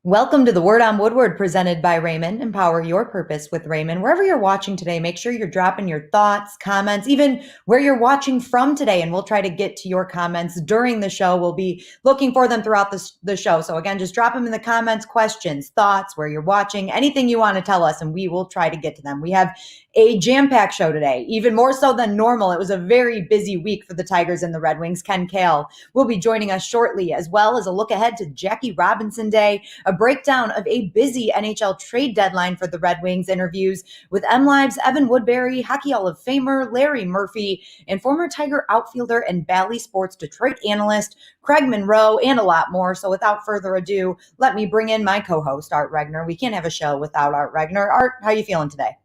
Welcome to the Word On Woodward presented by Rehmann. Empower your purpose with Rehmann. Wherever you're watching today, make sure you're dropping your thoughts, comments, even where you're watching from today. And we'll try to get to your comments during the show. We'll be looking for them throughout the show. So again, just drop them in the comments, questions, thoughts, where you're watching, anything you want to tell us, and we will try to get to them. We have a jam-packed show today, even more so than normal. It was a very busy week for the Tigers and the Red Wings. Ken Kale will be joining us shortly, as well as a look ahead to Jackie Robinson Day, a breakdown of a busy NHL trade deadline for the Red Wings, interviews with MLive's Evan Woodbury, Hockey Hall of Famer Larry Murphy, and former Tiger outfielder and Bally Sports Detroit analyst Craig Monroe, and a lot more. So without further ado, let me bring in my co-host, Art Regner. We can't have a show without Art Regner. Art, how are you feeling today?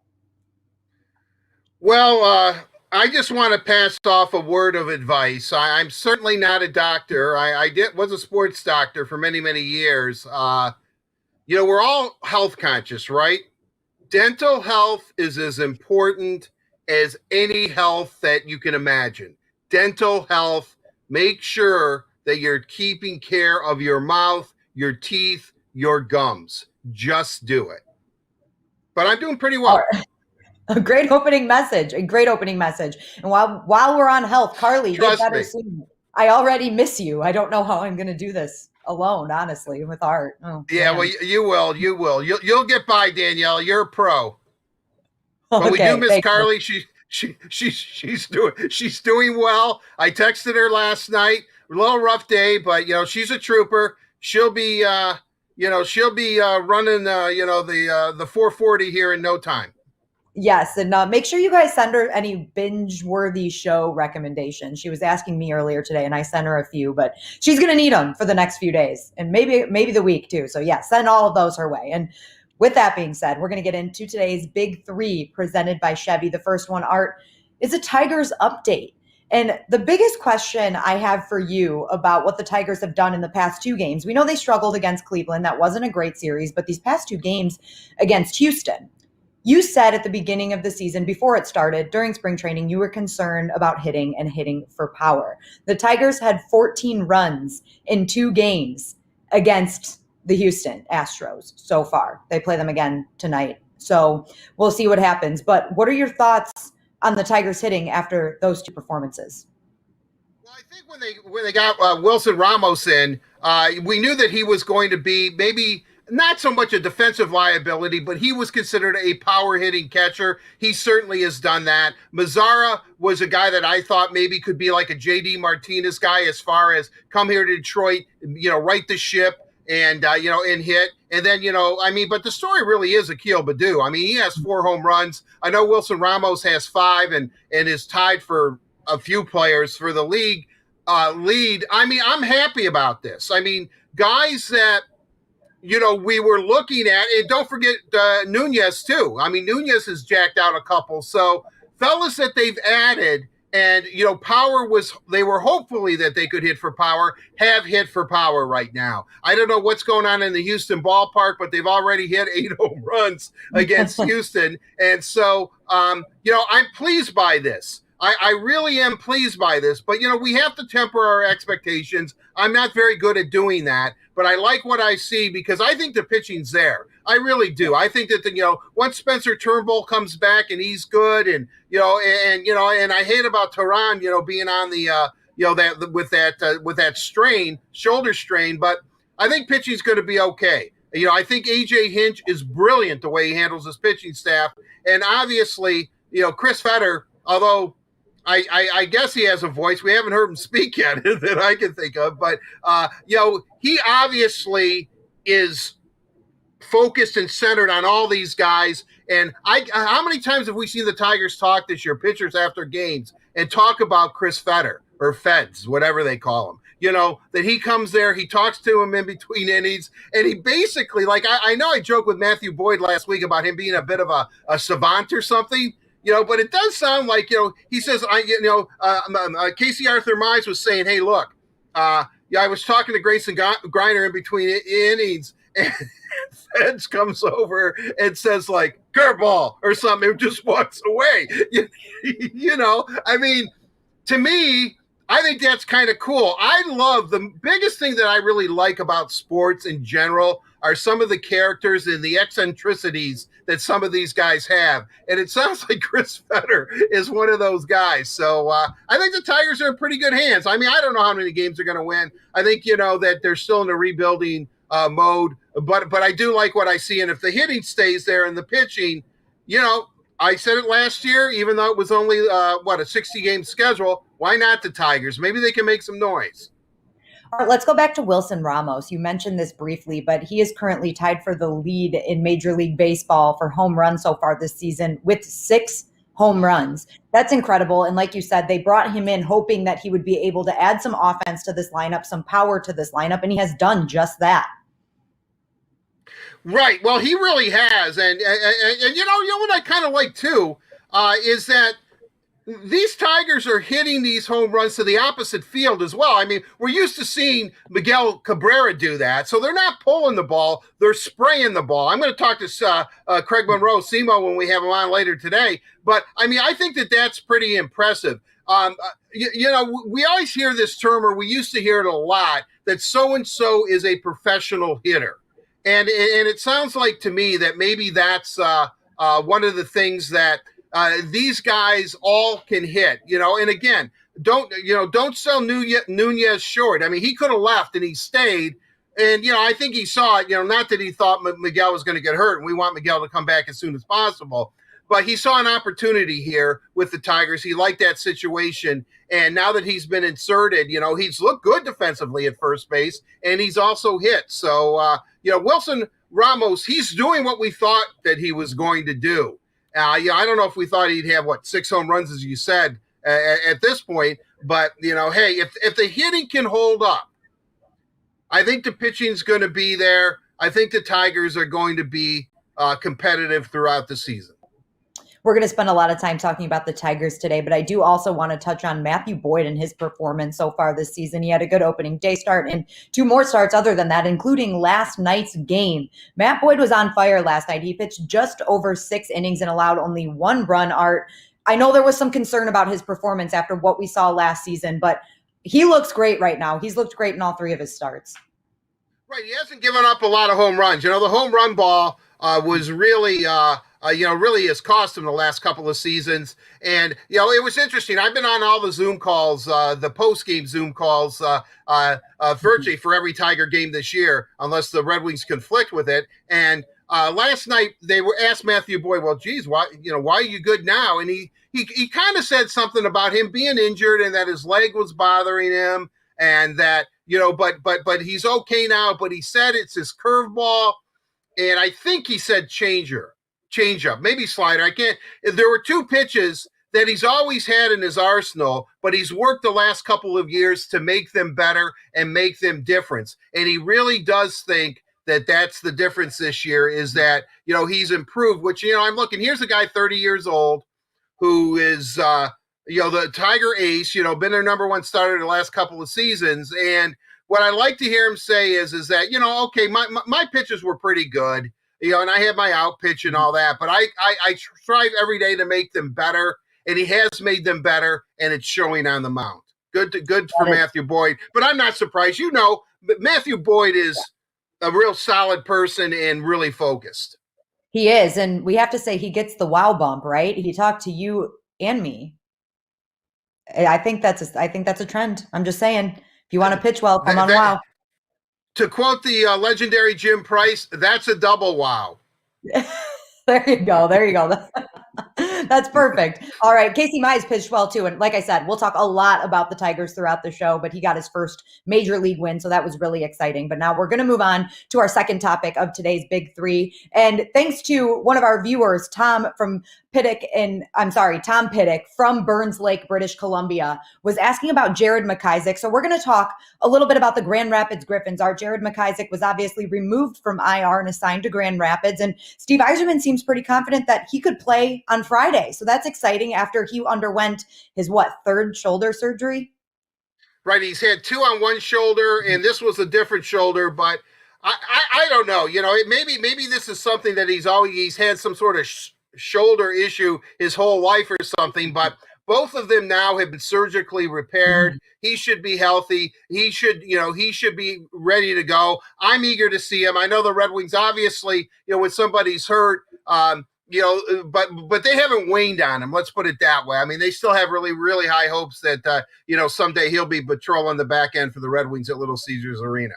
Well, I just want to pass off a word of advice. I'm certainly not a doctor. I was a sports doctor for many, many years. We're all health conscious, right? Dental health is as important as any health that you can imagine. Dental health, make sure that you're keeping care of your mouth, your teeth, your gums. Just do it. But I'm doing pretty well. A great opening message. And while we're on health, Carly, get better soon. I already miss you. I don't know how I'm going to do this alone, honestly, with Art. Oh, yeah, man. Well, you will. You'll get by, Danielle. You're a pro. But we do miss Carly. She's doing well. I texted her last night. A little rough day, but she's a trooper. She'll be running the 440 here in no time. Yes, and make sure you guys send her any binge-worthy show recommendations. She was asking me earlier today, and I sent her a few, but she's going to need them for the next few days, and maybe the week too. So yeah, send all of those her way. And with that being said, we're going to get into today's Big Three presented by Chevy. The first one, Art, is a Tigers update. And the biggest question I have for you about what the Tigers have done in the past two games, we know they struggled against Cleveland. That wasn't a great series, but these past two games against Houston, you said at the beginning of the season, before it started, during spring training, you were concerned about hitting for power. The Tigers had 14 runs in two games against the Houston Astros so far. They play them again tonight. So we'll see what happens. But what are your thoughts on the Tigers hitting after those two performances? Well, I think when they got Wilson Ramos in, we knew that he was going to be maybe not so much a defensive liability, but he was considered a power-hitting catcher. He certainly has done that. Mazzara was a guy that I thought maybe could be like a J.D. Martinez guy as far as come here to Detroit, right the ship and hit. And then, but the story really is Akil Baddoo. I mean, he has 4 home runs. I know Wilson Ramos has 5 and is tied for a few players for the league lead. I mean, I'm happy about this. I mean, guys that, we were looking at, and don't forget Nunez too. I mean, Nunez has jacked out a couple. So fellas that they've added, and, they were hopefully that they could hit for power, have hit for power right now. I don't know what's going on in the Houston ballpark, but they've already hit 8 home runs against Houston. And so, I'm pleased by this. I really am pleased by this, but, we have to temper our expectations. I'm not very good at doing that, but I like what I see because I think the pitching's there. I really do. I think that, once Spencer Turnbull comes back and he's good and I hate about Tehran, being on the, with that shoulder strain, but I think pitching's going to be okay. I think AJ Hinch is brilliant the way he handles his pitching staff. And obviously, Chris Fetter, although I guess he has a voice. We haven't heard him speak yet that I can think of. But, he obviously is focused and centered on all these guys. And how many times have we seen the Tigers talk this year, pitchers after games, and talk about Chris Fetter or Feds, whatever they call him? That he comes there, he talks to him in between innings, and he basically, like, I know I joked with Matthew Boyd last week about him being a bit of a savant or something. But it does sound like, he says, Casey Arthur Mize was saying, hey, look, I was talking to Grayson Griner in between innings, and Feds comes over and says, like, curveball or something, and just walks away. I mean, to me, I think that's kind of cool. I love the biggest thing that I really like about sports in general are some of the characters and the eccentricities that some of these guys have. And it sounds like Chris Fetter is one of those guys. So I think the Tigers are in pretty good hands. I mean, I don't know how many games they're going to win. I think, that they're still in a rebuilding mode. But I do like what I see. And if the hitting stays there and the pitching, I said it last year, even though it was only, a 60-game schedule. Why not the Tigers? Maybe they can make some noise. All right, let's go back to Wilson Ramos. You mentioned this briefly, but he is currently tied for the lead in Major League Baseball for home runs so far this season with 6 home runs. That's incredible. And like you said, they brought him in hoping that he would be able to add some offense to this lineup, some power to this lineup, and he has done just that. Right. Well, he really has. And what I kind of like, too, is that these Tigers are hitting these home runs to the opposite field as well. I mean, we're used to seeing Miguel Cabrera do that. So they're not pulling the ball. They're spraying the ball. I'm going to talk to Craig Monroe, Simo, when we have him on later today. But, I mean, I think that that's pretty impressive. We always hear this term, or we used to hear it a lot, that so-and-so is a professional hitter. And it sounds like to me that maybe that's one of the things that these guys all can hit, and again, don't sell Nunez short. I mean, he could have left and he stayed. And, I think he saw it, not that he thought Miguel was going to get hurt and we want Miguel to come back as soon as possible, but he saw an opportunity here with the Tigers. He liked that situation. And now that he's been inserted, he's looked good defensively at first base and he's also hit. So, Wilson Ramos, he's doing what we thought that he was going to do. I don't know if we thought he'd have 6 home runs, as you said, at this point. But hey, if the hitting can hold up, I think the pitching's going to be there. I think the Tigers are going to be competitive throughout the season. We're going to spend a lot of time talking about the Tigers today, but I do also want to touch on Matthew Boyd and his performance so far this season. He had a good opening day start and 2 more starts other than that, including last night's game. Matt Boyd was on fire last night. He pitched just over 6 innings and allowed only 1 run. Art, I know there was some concern about his performance after what we saw last season, but he looks great right now. He's looked great in all 3 of his starts. Right. He hasn't given up a lot of home runs. The home run ball was really really has cost him the last couple of seasons. And, it was interesting. I've been on all the Zoom calls, the post-game Zoom calls, virtually for every Tiger game this year, unless the Red Wings conflict with it. And last night they were asked Matthew Boyd, well, geez, why are you good now? And he kind of said something about him being injured and that his leg was bothering him and that, but he's okay now. But he said it's his curveball. And I think he said changeup, maybe slider. I can't. There were 2 pitches that he's always had in his arsenal, but he's worked the last couple of years to make them better and make them different. And he really does think that that's the difference this year is that, he's improved, which, I'm looking, here's a guy 30 years old who is, the Tiger ace, been their number 1 starter the last couple of seasons. And what I like to hear him say is that, okay, my pitches were pretty good. And I have my out pitch and all that, but I strive every day to make them better, and he has made them better, and it's showing on the mound. Good for Matthew Boyd, but I'm not surprised. But Matthew Boyd is a real solid person and really focused. He is, and we have to say he gets the wow bump, right? He talked to you and me. I think that's a trend. I'm just saying, if you want to pitch well, come on, wow. To quote the legendary Jim Price, that's a double wow. There you go. That's perfect. All right. Casey Mize pitched well too. And like I said, we'll talk a lot about the Tigers throughout the show, but he got his first major league win. So that was really exciting. But now we're going to move on to our second topic of today's Big 3. And thanks to one of our viewers, Tom Piddick from Burns Lake, British Columbia, was asking about Jared McIsaac. So we're going to talk a little bit about the Grand Rapids Griffins. Our Jared McIsaac was obviously removed from IR and assigned to Grand Rapids. And Steve Yzerman seems pretty confident that he could play on Friday. So that's exciting after he underwent his 3rd shoulder surgery? Right. He's had 2 on one shoulder, and this was a different shoulder, but I don't know. Maybe this is something that he's had some sort of shoulder issue his whole life or something, but Both of them now have been surgically repaired. He should be healthy. He should be ready to go. I'm eager to see him. I know the Red Wings, obviously, when somebody's hurt, but they haven't waned on him. Let's put it that way. I mean, they still have really, really high hopes that, someday he'll be patrolling the back end for the Red Wings at Little Caesars Arena.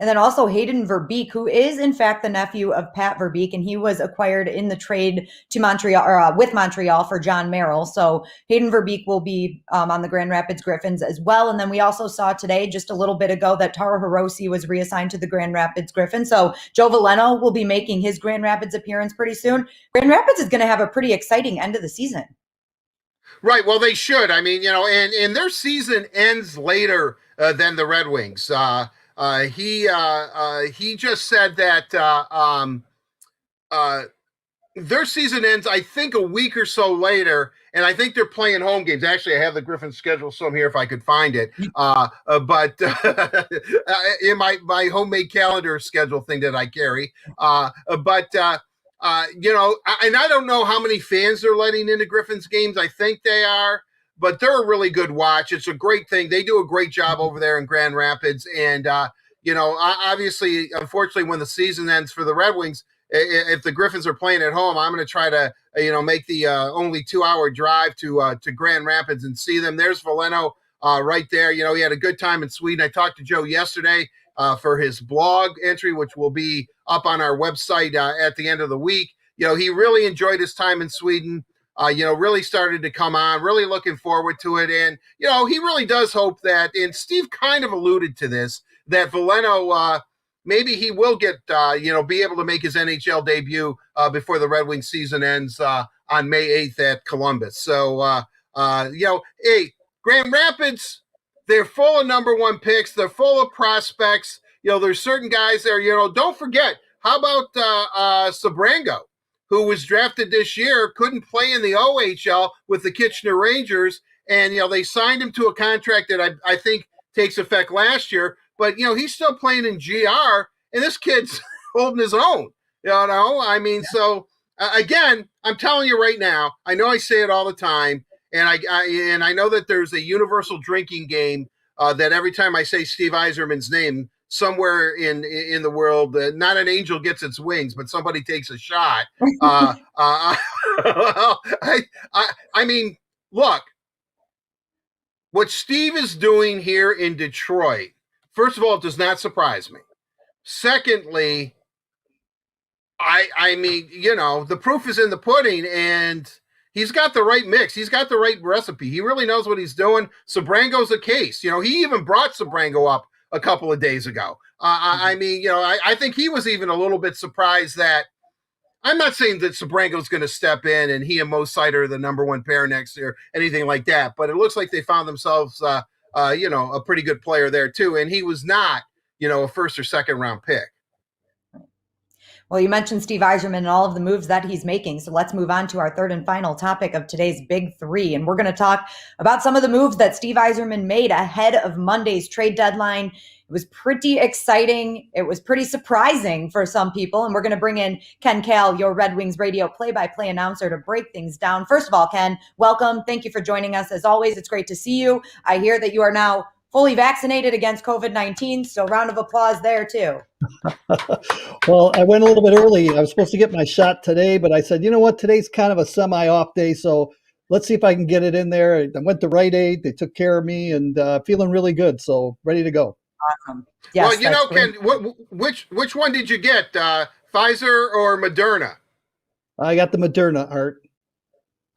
And then also Hayden Verbeek, who is in fact the nephew of Pat Verbeek, and he was acquired in the trade to Montreal or with Montreal for John Merrill. So Hayden Verbeek will be on the Grand Rapids Griffins as well. And then we also saw today, just a little bit ago, that Taro Hirose was reassigned to the Grand Rapids Griffins. So Joe Valeno will be making his Grand Rapids appearance pretty soon. Grand Rapids is going to have a pretty exciting end of the season. Right. Well, they should. I mean, and their season ends later than the Red Wings. He just said that their season ends, I think, a week or so later, and I think they're playing home games. Actually, I have the Griffins schedule some here if I could find it. But in my homemade calendar schedule thing that I carry. And I don't know how many fans they're letting into Griffins games. I think they are. But they're a really good watch. It's a great thing. They do a great job over there in Grand Rapids. And, obviously, unfortunately, when the season ends for the Red Wings, if the Griffins are playing at home, I'm going to try to, make the only 2-hour drive to Grand Rapids and see them. There's Valeno right there. He had a good time in Sweden. I talked to Joe yesterday for his blog entry, which will be up on our website at the end of the week. He really enjoyed his time in Sweden. Really started to come on, really looking forward to it. And, he really does hope that, and Steve kind of alluded to this, that Valeno, maybe he will get, be able to make his NHL debut before the Red Wings season ends on May 8th at Columbus. So, hey, Grand Rapids, they're full of number one picks. They're full of prospects. There's certain guys there, don't forget, how about Sabrango, who was drafted this year, couldn't play in the OHL with the Kitchener Rangers. And, they signed him to a contract that I think takes effect last year. But, he's still playing in GR, and this kid's holding his own. So, again, I'm telling you right now, I know I say it all the time, and I know that there's a universal drinking game that every time I say Steve Yzerman's name, somewhere in the world, not an angel gets its wings, but somebody takes a shot. I mean, look, what Steve is doing here in Detroit, first of all, it does not surprise me. Secondly, I mean, the proof is in the pudding, and he's got the right mix. He's got the right recipe. He really knows what he's doing. Sabrango's a case. He even brought Sabrango up a couple of days ago. I mean, I think he was even a little bit surprised that, I'm not saying that Sabrango's going to step in and he and Mo Sider are the number one pair next year, anything like that. But it looks like they found themselves, a pretty good player there too. And he was not, a first or second round pick. Well, you mentioned Steve Yzerman and all of the moves that he's making. So let's move on to our third and final topic of today's Big Three. And we're going to talk about some of the moves that Steve Yzerman made ahead of Monday's trade deadline. It was pretty exciting. It was pretty surprising for some people. And we're going to bring in Ken Kale, your Red Wings radio play-by-play announcer, to break things down. First of all, Ken, welcome. Thank you for joining us. As always, it's great to see you. I hear that you are now fully vaccinated against COVID-19. So round of applause there too. Well, I went a little bit early. I was supposed to get my shot today, but I said, you know what? Today's kind of a semi-off day. So let's see if I can get it in there. I went to Rite Aid. They took care of me and feeling really good. So ready to go. Awesome. Yes, well, Ken, which one did you get? Pfizer or Moderna? I got the Moderna, Art.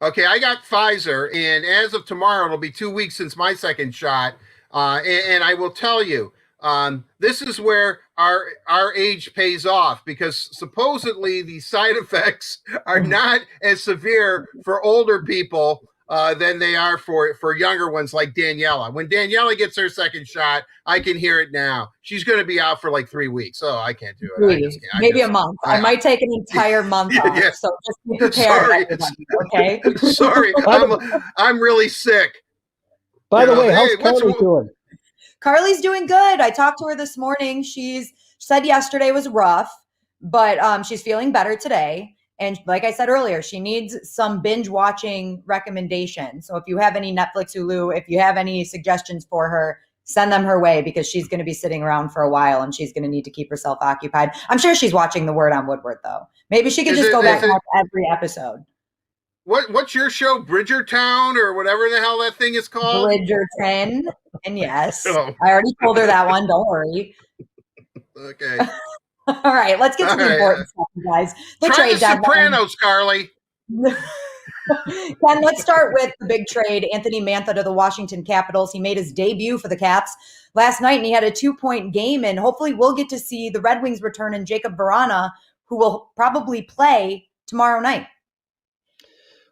Okay, I got Pfizer, and as of tomorrow, it'll be 2 weeks since my second shot. And I will tell you, this is where our age pays off, because supposedly the side effects are not as severe for older people than they are for younger ones like Daniela. When Daniela gets her second shot, I can hear it now. She's going to be out for like 3 weeks. So I can't do it. Maybe a month. I might take an entire month off. Yeah. So just be prepared. Okay. Sorry. I'm really sick. By the way, how's Carly doing? Carly's doing good. I talked to her this morning. She said yesterday was rough, but she's feeling better today. And like I said earlier, she needs some binge watching recommendations. So if you have any Netflix, Hulu, if you have any suggestions for her, send them her way, because she's going to be sitting around for a while and she's going to need to keep herself occupied. I'm sure she's watching the Word on Woodward, though. Maybe she could just go back and watch every episode. What's your show? Bridgertown or whatever the hell that thing is called? Bridgerton. And yes, I already told her that one. Don't worry. Okay. All right, let's get to the important stuff, guys. Try the Sopranos, Carly. Ken, let's start with the big trade. Anthony Mantha to the Washington Capitals. He made his debut for the Caps last night, and he had a 2-point game. And hopefully we'll get to see the Red Wings return in Jacob Verana, who will probably play tomorrow night.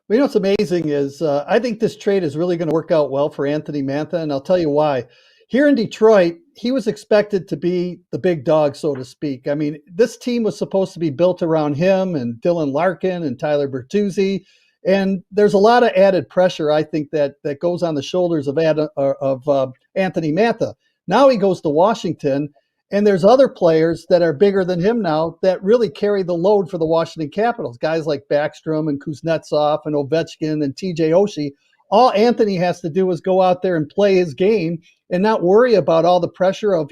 Well, you know what's amazing is I think this trade is really going to work out well for Anthony Mantha, and I'll tell you why. Here in Detroit, he was expected to be the big dog, so to speak. I mean, this team was supposed to be built around him and Dylan Larkin and Tyler Bertuzzi, and there's a lot of added pressure, I think, that goes on the shoulders of Anthony Mantha. Now he goes to Washington, and there's other players that are bigger than him now that really carry the load for the Washington Capitals. Guys like Backstrom and Kuznetsov and Ovechkin and TJ Oshie. All Anthony has to do is go out there and play his game and not worry about all the pressure of,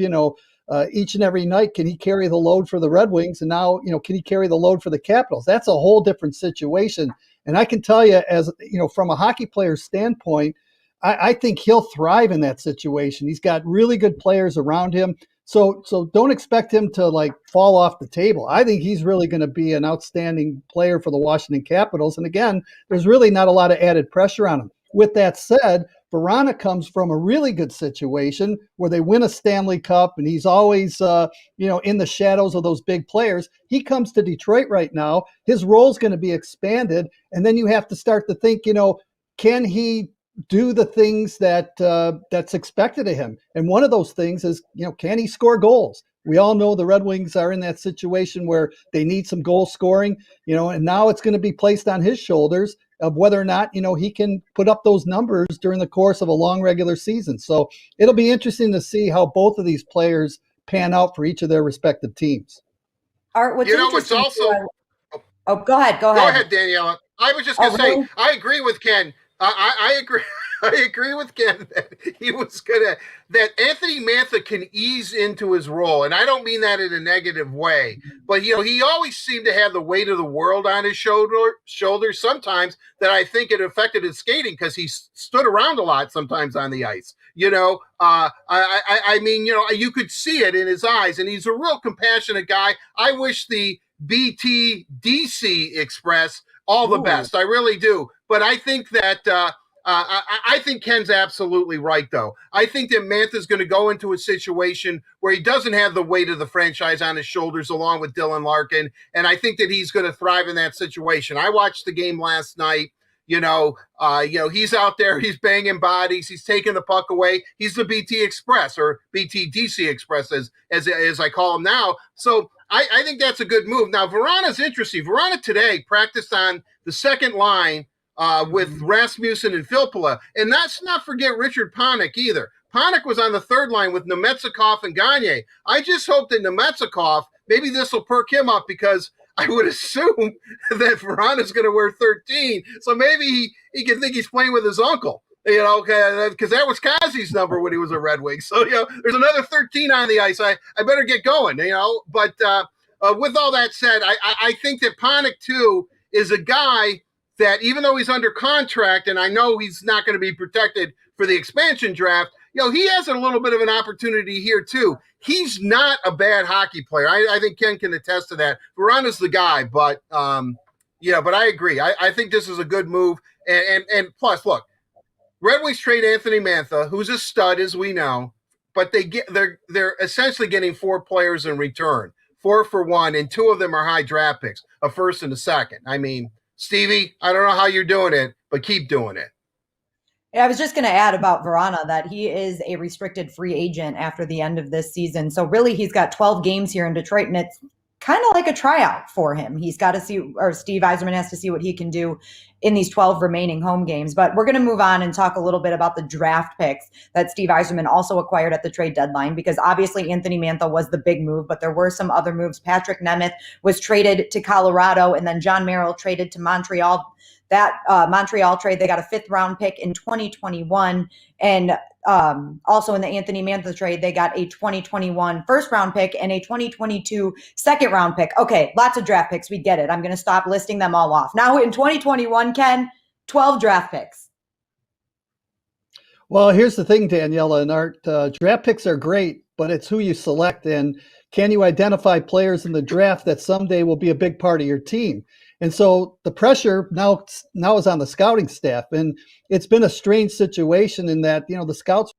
each and every night, can he carry the load for the Red Wings? And now, can he carry the load for the Capitals? That's a whole different situation. And I can tell you, as from a hockey player's standpoint, I think he'll thrive in that situation. He's got really good players around him. So don't expect him to fall off the table. I think he's really going to be an outstanding player for the Washington Capitals. And again, there's really not a lot of added pressure on him. With that said, Verana comes from a really good situation where they win a Stanley Cup, and he's always, in the shadows of those big players. He comes to Detroit right now. His role's going to be expanded, and then you have to start to think, can he do the things that's expected of him? And one of those things is, can he score goals? We all know the Red Wings are in that situation where they need some goal scoring, and now it's going to be placed on his shoulders of whether or not, he can put up those numbers during the course of a long regular season. So it'll be interesting to see how both of these players pan out for each of their respective teams. Art, what's interesting? Go ahead. Go ahead, Daniela. I was just going to say, I agree with Ken. I agree. I agree with Ken that Anthony Mantha can ease into his role. And I don't mean that in a negative way, but he always seemed to have the weight of the world on his shoulders sometimes, that I think it affected his skating because he stood around a lot sometimes on the ice. I mean, you could see it in his eyes, and he's a real compassionate guy. I wish the BTDC Express all the best. I really do. But I think that I think Ken's absolutely right, though. I think that Mantha's going to go into a situation where he doesn't have the weight of the franchise on his shoulders along with Dylan Larkin, and I think that he's going to thrive in that situation. I watched the game last night. He's out there, he's banging bodies, he's taking the puck away. He's the BT Express, or BTDC Express as I call him now. So I think that's a good move. Now, Verana's interesting. Verana today practiced on the second line with Rasmussen and Filppula. And let's not forget Richard Panik either. Panik was on the third line with Nemetsakov and Gagne. I just hope that Nemetsakov, maybe this will perk him up, because I would assume that Verana's going to wear 13. So maybe he can think he's playing with his uncle, because that was Kazi's number when he was a Red Wing. So, there's another 13 on the ice. I better get going, But with all that said, I think that Panik, too, is a guy that, even though he's under contract, and I know he's not going to be protected for the expansion draft, he has a little bit of an opportunity here too. He's not a bad hockey player. I think Ken can attest to that. Verana's the guy, but but I agree. I think this is a good move. And plus, look, Red Wings trade Anthony Mantha, who's a stud, as we know, but they're essentially getting 4 players in return, 4 for 1, and 2 of them are high draft picks, a first and a second. I mean, Stevie, I don't know how you're doing it, but keep doing it. I was just going to add about Verana that he is a restricted free agent after the end of this season. So really, he's got 12 games here in Detroit, and it's kind of like a tryout for him. He's got to see, or Steve Yzerman has to see what he can do in these 12 remaining home games. But we're going to move on and talk a little bit about the draft picks that Steve Yzerman also acquired at the trade deadline, because obviously Anthony Mantha was the big move, but there were some other moves. Patrick Nemeth was traded to Colorado, and then John Merrill traded to Montreal. That Montreal trade, they got a 5th round pick in 2021. And also in the Anthony Mantha trade, they got a 2021 first round pick and a 2022 second round pick. Okay, lots of draft picks. We get it. I'm going to stop listing them all off. Now in 2021, Ken, 12 draft picks. Well, here's the thing, Daniela and Art. Draft picks are great, but it's who you select, and can you identify players in the draft that someday will be a big part of your team? And so the pressure now is on the scouting staff, and it's been a strange situation in that, the scouts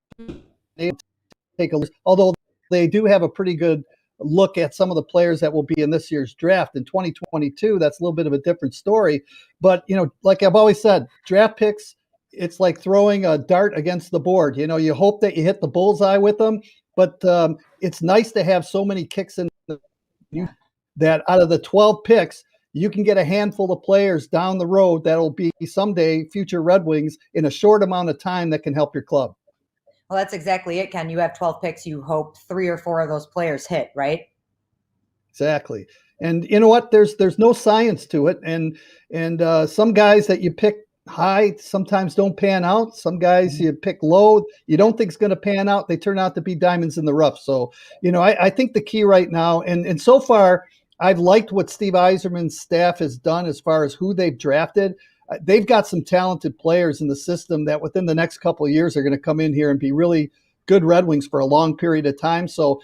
take a look, although they do have a pretty good look at some of the players that will be in this year's draft in 2022. That's a little bit of a different story, but like I've always said, draft picks, it's like throwing a dart against the board. You hope that you hit the bullseye with them, but it's nice to have so many kicks in that out of the 12 picks, you can get a handful of players down the road that'll be someday future Red Wings in a short amount of time that can help your club. Well, that's exactly it, Ken. You have 12 picks. You hope 3 or 4 of those players hit, right? Exactly. And you know what? There's no science to it. And some guys that you pick high sometimes don't pan out. Some guys you pick low, you don't think it's going to pan out. They turn out to be diamonds in the rough. So, I think the key right now, and so far, I've liked what Steve Yzerman's staff has done as far as who they've drafted. They've got some talented players in the system that within the next couple of years are going to come in here and be really good Red Wings for a long period of time. So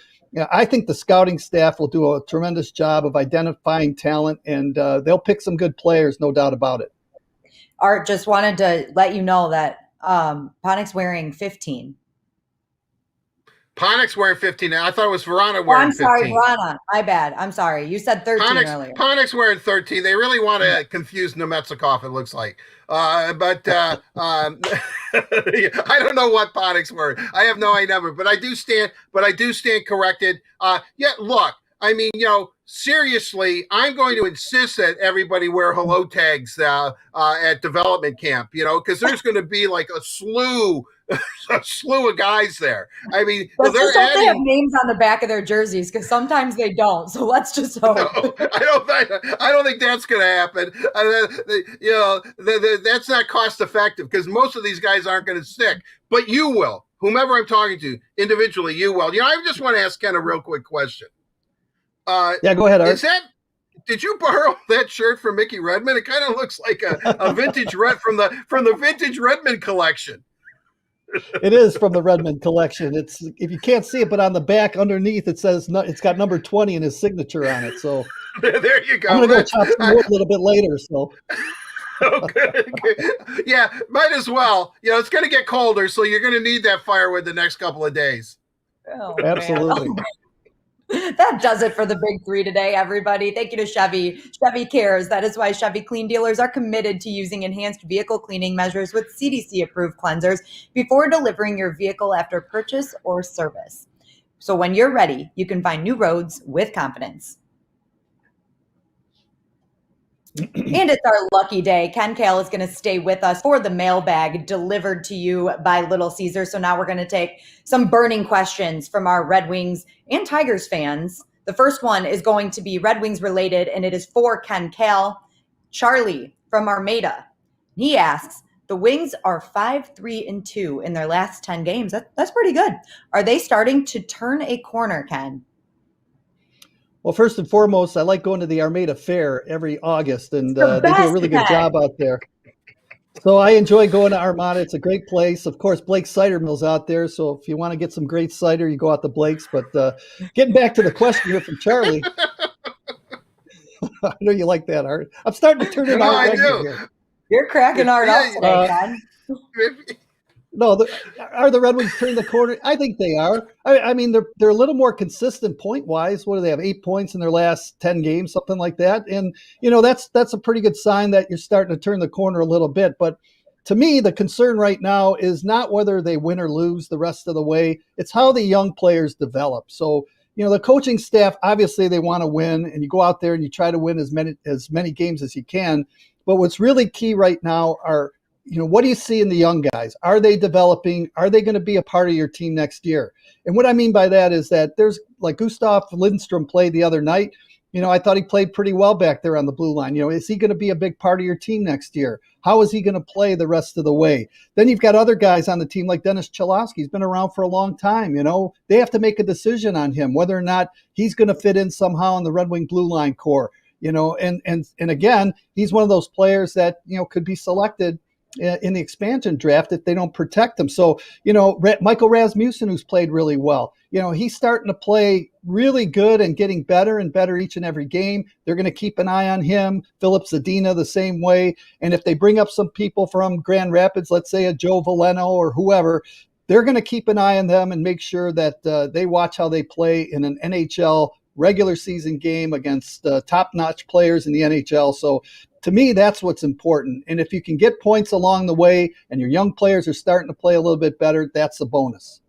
I think the scouting staff will do a tremendous job of identifying talent, and they'll pick some good players, no doubt about it. Art, just wanted to let you know that Panik's wearing 15. Panik's wearing 15. I thought it was Verana wearing 15. I'm sorry, Verana. My bad. I'm sorry. You said 13 earlier. Panik's wearing 13. They really want to confuse Nemetsikoff, it looks like. But I don't know what Panik's wearing. I have no idea. But I do stand corrected. Look, I mean, seriously, I'm going to insist that everybody wear hello tags at development camp, because there's going to be like a slew of guys there. I mean, they have names on the back of their jerseys, because sometimes they don't. So let's just hope. No, I don't think that's going to happen. That's not cost effective, because most of these guys aren't going to stick. But you will, whomever I'm talking to individually, you will. I just want to ask Ken a real quick question. Yeah, go ahead, Art. Did you borrow that shirt from Mickey Redmond? It kind of looks like a vintage red from the vintage Redmond collection. It is from the Redmond collection. It's, if you can't see it, but on the back underneath it says it's got number 20 and his signature on it. So there you go. I'm gonna go chop some wood a little bit later. So. Okay. Yeah, might as well. It's going to get colder, so you're going to need that firewood the next couple of days. Oh, absolutely. Man. That does it for the big 3 today, everybody. Thank you to Chevy. Chevy cares. That is why Chevy Clean dealers are committed to using enhanced vehicle cleaning measures with CDC-approved cleansers before delivering your vehicle after purchase or service. So when you're ready, you can find new roads with confidence. And it's our lucky day. Ken Kale is going to stay with us for the mailbag delivered to you by Little Caesar. So now we're going to take some burning questions from our Red Wings and Tigers fans. The first one is going to be Red Wings related, and it is for Ken Kale. Charlie from Armada. He asks, the Wings are 5-3-2 in their last 10 games. That's pretty good. Are they starting to turn a corner, Ken? Well, first and foremost, I like going to the Armada Fair every August, and they do a really good job out there. So I enjoy going to Armada. It's a great place. Of course, Blake's Cider Mill's out there, so if you want to get some great cider, you go out to Blake's. But getting back to the question here from Charlie, I know you like that, Art. I'm starting to turn it on. I do. Here. You're cracking Art up today, Ken. No, are the Red Wings turning the corner? I think they are. I mean, they're a little more consistent point-wise. What do they have, 8 points in their last 10 games, something like that? And, that's a pretty good sign that you're starting to turn the corner a little bit. But to me, the concern right now is not whether they win or lose the rest of the way. It's how the young players develop. So, the coaching staff, obviously they want to win, and you go out there and you try to win as many games as you can. But what's really key right now are, what do you see in the young guys? Are they developing? Are they going to be a part of your team next year? And what I mean by that is that there's, like, Gustav Lindstrom played the other night. I thought he played pretty well back there on the blue line. Is he going to be a big part of your team next year? How is he going to play the rest of the way? Then you've got other guys on the team like Dennis Chalafsky. He's been around for a long time. They have to make a decision on him, whether or not he's going to fit in somehow in the Red Wing blue line core. And again, he's one of those players that, could be selected in the expansion draft if they don't protect him. So, Michael Rasmussen, who's played really well, he's starting to play really good and getting better and better each and every game. They're going to keep an eye on him. Philip Zadina the same way. And if they bring up some people from Grand Rapids, let's say a Joe Valeno or whoever, they're going to keep an eye on them and make sure that they watch how they play in an NHL regular season game against top-notch players in the NHL. So to me, that's what's important. And if you can get points along the way and your young players are starting to play a little bit better, that's a bonus.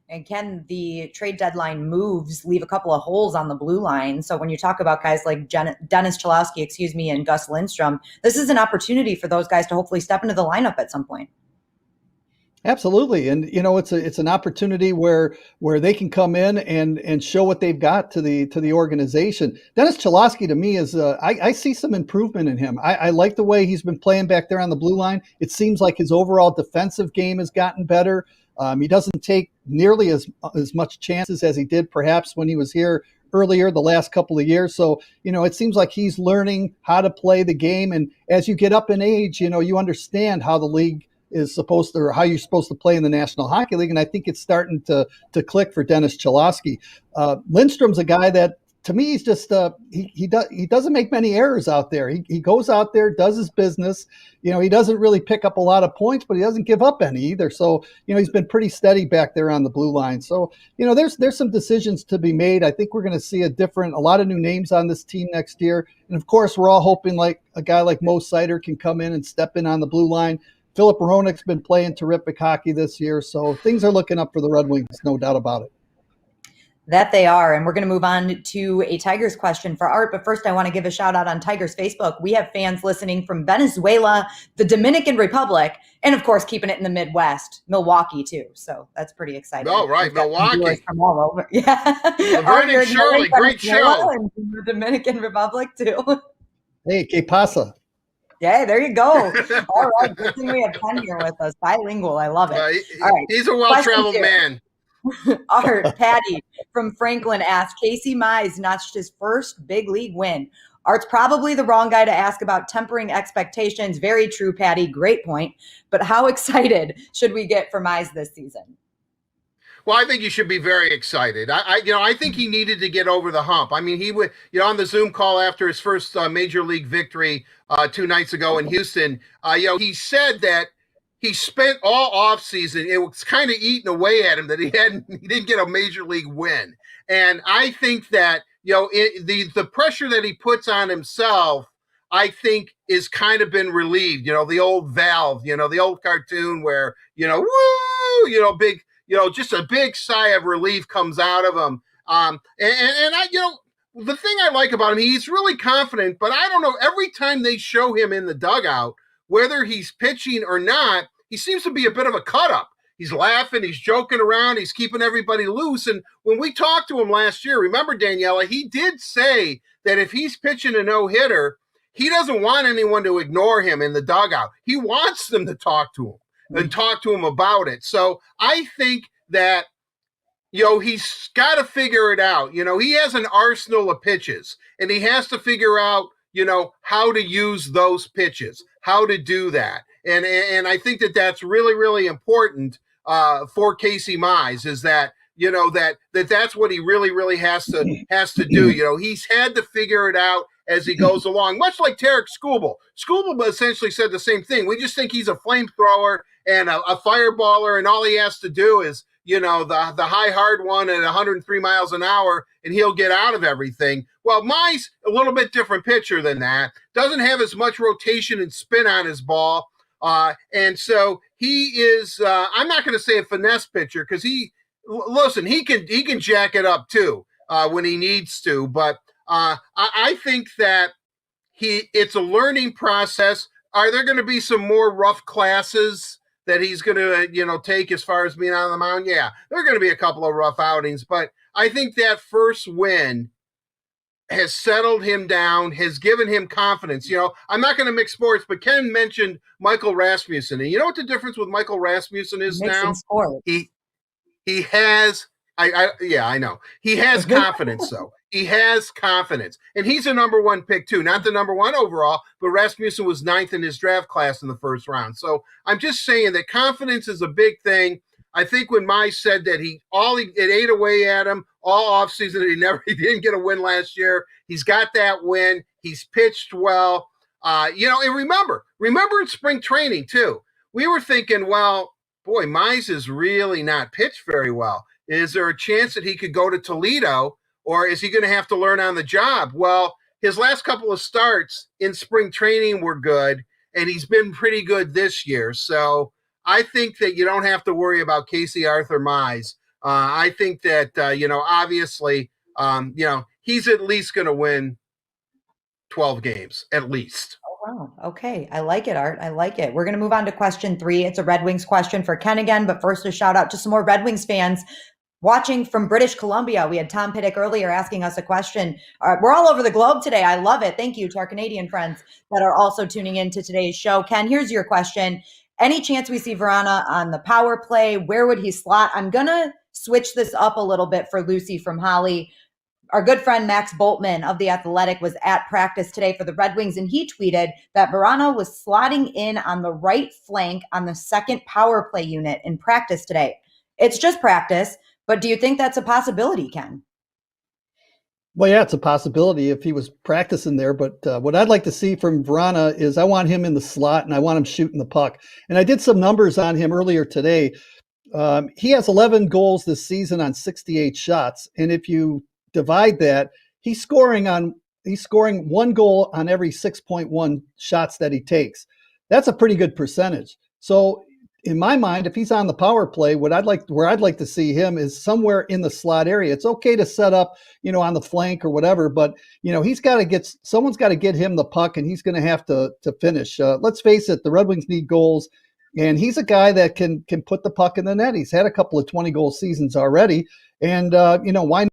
And can the trade deadline moves leave a couple of holes on the blue line? So when you talk about guys like Dennis Chalafsky, and Gus Lindstrom, this is an opportunity for those guys to hopefully step into the lineup at some point. Absolutely. And, it's an opportunity where they can come in and show what they've got to the organization. Dennis Chalafsky, to me, is I see some improvement in him. I like the way he's been playing back there on the blue line. It seems like his overall defensive game has gotten better. He doesn't take nearly as much chances as he did perhaps when he was here earlier the last couple of years. So, it seems like he's learning how to play the game. And as you get up in age, you understand how the league is supposed to, or how you're supposed to play in the National Hockey League. And I think it's starting to click for Dennis Chalafsky. Lindstrom's a guy that, to me, he's just he doesn't make many errors out there. He goes out there, does his business. He doesn't really pick up a lot of points, but he doesn't give up any either. So he's been pretty steady back there on the blue line. So there's some decisions to be made. I think we're going to see a lot of new names on this team next year. And of course, we're all hoping like a guy like Mo Seider can come in and step in on the blue line. Philip Hronek's been playing terrific hockey this year, so things are looking up for the Red Wings, no doubt about it. That they are. And we're going to move on to a Tigers question for Art. But first, I want to give a shout out on Tigers Facebook. We have fans listening from Venezuela, the Dominican Republic, and of course, keeping it in the Midwest, Milwaukee too. So that's pretty exciting. Oh, right. Milwaukee. From all over. Yeah. Laverne and Shirley, great show. And the Dominican Republic too. Hey, que pasa? Yeah, there you go. All right. Good thing we have Ken here with us. Bilingual. I love it. All right. He's a well-traveled man. Art, Patty from Franklin asked, Casey Mize notched his first big league win. Art's probably the wrong guy to ask about tempering expectations. Very true, Patty. Great point. But how excited should we get for Mize this season? Well, I think you should be very excited. I think he needed to get over the hump. I mean, he would, on the Zoom call after his first major league victory 2 nights ago in Houston, he said that he spent all offseason, it was kind of eating away at him that he didn't get a major league win. And I think that, the pressure that he puts on himself, I think is kind of been relieved. The old Valve, the old cartoon where, woo, big, just a big sigh of relief comes out of him. And I, the thing I like about him, he's really confident, but I don't know, every time they show him in the dugout, whether he's pitching or not, he seems to be a bit of a cut-up. He's laughing, he's joking around, he's keeping everybody loose. And when we talked to him last year, remember, Daniela, he did say that if he's pitching a no-hitter, he doesn't want anyone to ignore him in the dugout. He wants them to talk to him and talk to him about it. So I think that, he's got to figure it out. He has an arsenal of pitches, and he has to figure out, how to use those pitches, how to do that. And I think that that's really, really important for Casey Mize, is that, that's what he really, really has to do. He's had to figure it out as he goes along, much like Tarek Skubal. Skubal essentially said the same thing. We just think he's a flamethrower and a fireballer, and all he has to do is, the high hard one at 103 miles an hour, and he'll get out of everything. Well, Mize, a little bit different pitcher than that, doesn't have as much rotation and spin on his ball. And so he is, I'm not going to say a finesse pitcher, because listen, he can jack it up too when he needs to. But I think that it's a learning process. Are there going to be some more rough classes that he's going to take as far as being on the mound? Yeah, there are going to be a couple of rough outings, but I think that first win has settled him down, has given him confidence. I'm not going to mix sports, but Ken mentioned Michael Rasmussen. And you know what the difference with Michael Rasmussen is Mixing now? sports. He has, I know. He has confidence, though. He has confidence. And he's a number one pick, too. Not the number one overall, but Rasmussen was 9th in his draft class in the first round. So I'm just saying that confidence is a big thing. I think when Mize said that it ate away at him all offseason, he didn't get a win last year. He's got that win. He's pitched well. And remember in spring training too, we were thinking, well, boy, Mize is really not pitched very well. Is there a chance that he could go to Toledo, or is he going to have to learn on the job? Well, his last couple of starts in spring training were good, and he's been pretty good this year. So I think that you don't have to worry about Casey Arthur Mize. I think that, obviously, he's at least going to win 12 games, at least. Oh, wow. Okay. I like it, Art. I like it. We're going to move on to question 3. It's a Red Wings question for Ken again, but first a shout out to some more Red Wings fans watching from British Columbia. We had Tom Piddick earlier asking us a question. We're all over the globe today. I love it. Thank you to our Canadian friends that are also tuning into today's show. Ken, here's your question. Any chance we see Verana on the power play? Where would he slot? I'm going to switch this up a little bit for Lucy from Holly. Our good friend Max Boltman of The Athletic was at practice today for the Red Wings, and he tweeted that Verana was slotting in on the right flank on the second power play unit in practice today. It's just practice, but do you think that's a possibility, Ken? Well, yeah, it's a possibility if he was practicing there. But what I'd like to see from Verana is I want him in the slot and I want him shooting the puck. And I did some numbers on him earlier today. He has 11 goals this season on 68 shots. And if you divide that, he's scoring 1 goal on every 6.1 shots that he takes. That's a pretty good percentage. So in my mind, if he's on the power play, where I'd like to see him is somewhere in the slot area. It's okay to set up, on the flank or whatever, but someone's got to get him the puck, and he's going to have to finish. Let's face it, the Red Wings need goals, and he's a guy that can put the puck in the net. He's had a couple of 20-goal seasons already, and why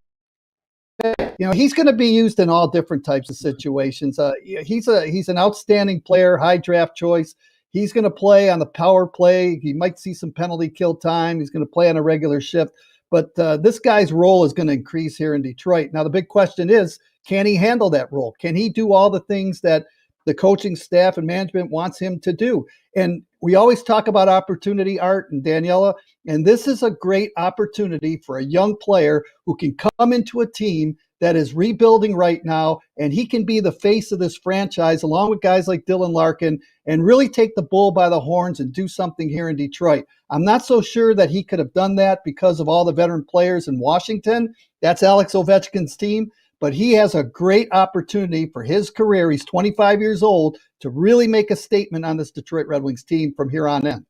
not? He's going to be used in all different types of situations. He's an outstanding player, high draft choice. He's going to play on the power play. He might see some penalty kill time. He's going to play on a regular shift. But this guy's role is going to increase here in Detroit. Now, the big question is, can he handle that role? Can he do all the things that the coaching staff and management wants him to do? And we always talk about opportunity, Art and Daniela, and this is a great opportunity for a young player who can come into a team that is rebuilding right now, and he can be the face of this franchise along with guys like Dylan Larkin and really take the bull by the horns and do something here in Detroit. I'm not so sure that he could have done that because of all the veteran players in Washington. That's Alex Ovechkin's team, but he has a great opportunity for his career. He's 25 years old to really make a statement on this Detroit Red Wings team from here on in.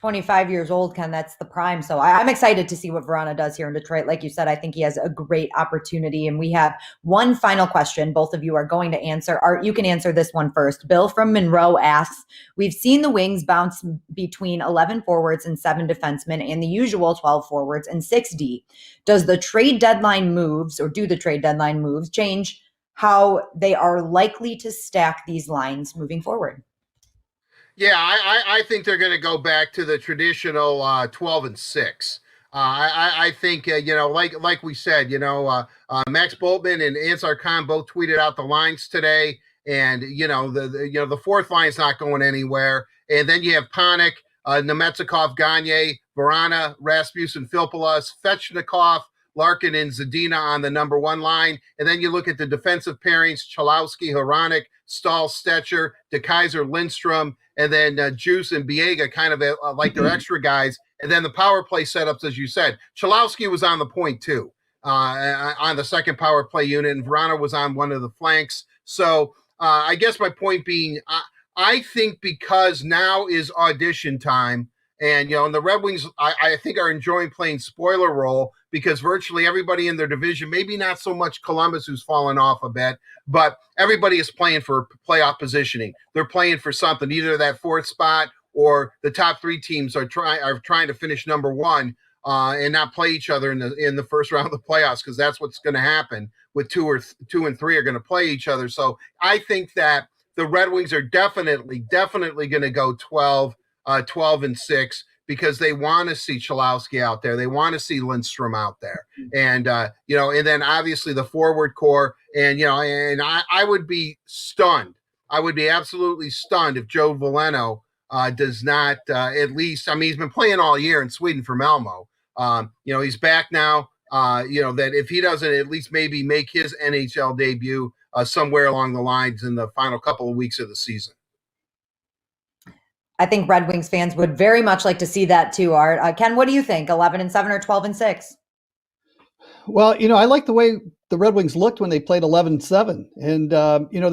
25 years old, Ken, that's the prime. So I'm excited to see what Verana does here in Detroit. Like you said, I think he has a great opportunity. And we have one final question both of you are going to answer. Art, you can answer this one first. Bill from Monroe asks, we've seen the Wings bounce between 11 forwards and 7 defensemen and the usual 12 forwards and 6D. Does the trade deadline moves, or do the trade deadline moves change how they are likely to stack these lines moving forward? Yeah, I think they're going to go back to the traditional 12 and 6. I think like we said, Max Boltman and Ansar Khan both tweeted out the lines today, and the fourth line's not going anywhere. And then you have Panik, Nemetsakov, Gagne, Verana, Rasmussen, Filppula, Svechnikov, Larkin, and Zadina on the number 1 line. And then you look at the defensive pairings: Chalafsky, Hronek, Stahl, Stetcher, DeKaiser, Lindstrom, and then Juice and Biega kind of like their extra guys. And then the power play setups, as you said. Chalafsky was on the point too, on the second power play unit, and Verana was on one of the flanks. So I guess my point being, I think because now is audition time, And, and the Red Wings, I think, are enjoying playing spoiler role because virtually everybody in their division, maybe not so much Columbus, who's fallen off a bit, but everybody is playing for playoff positioning. They're playing for something, either that fourth spot or the top three teams are trying to finish number one and not play each other in the first round of the playoffs, because that's what's going to happen with two and three are going to play each other. So I think that the Red Wings are definitely going to go 12-6 because they want to see Chalafsky out there. They want to see Lindstrom out there. And, and then obviously the forward core. And, and I would be stunned. I would be absolutely stunned if Joe Valeno does not at least, he's been playing all year in Sweden for Malmo. He's back now. That if he doesn't at least maybe make his NHL debut somewhere along the lines in the final couple of weeks of the season. I think Red Wings fans would very much like to see that too, Art. Ken, what do you think? 11-7 or 12-6? Well, I like the way the Red Wings looked when they played 11-7. And,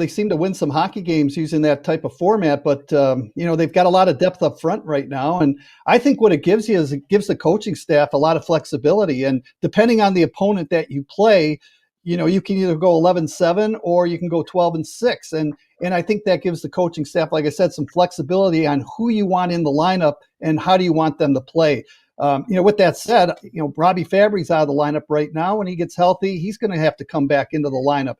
they seem to win some hockey games using that type of format. But, they've got a lot of depth up front right now. And I think what it gives you is it gives the coaching staff a lot of flexibility. And depending on the opponent that you play, you can either go 11-7 or you can go 12-6. And I think that gives the coaching staff, like I said, some flexibility on who you want in the lineup and how do you want them to play. With that said, Robbie Fabry's out of the lineup right now. When he gets healthy, he's going to have to come back into the lineup.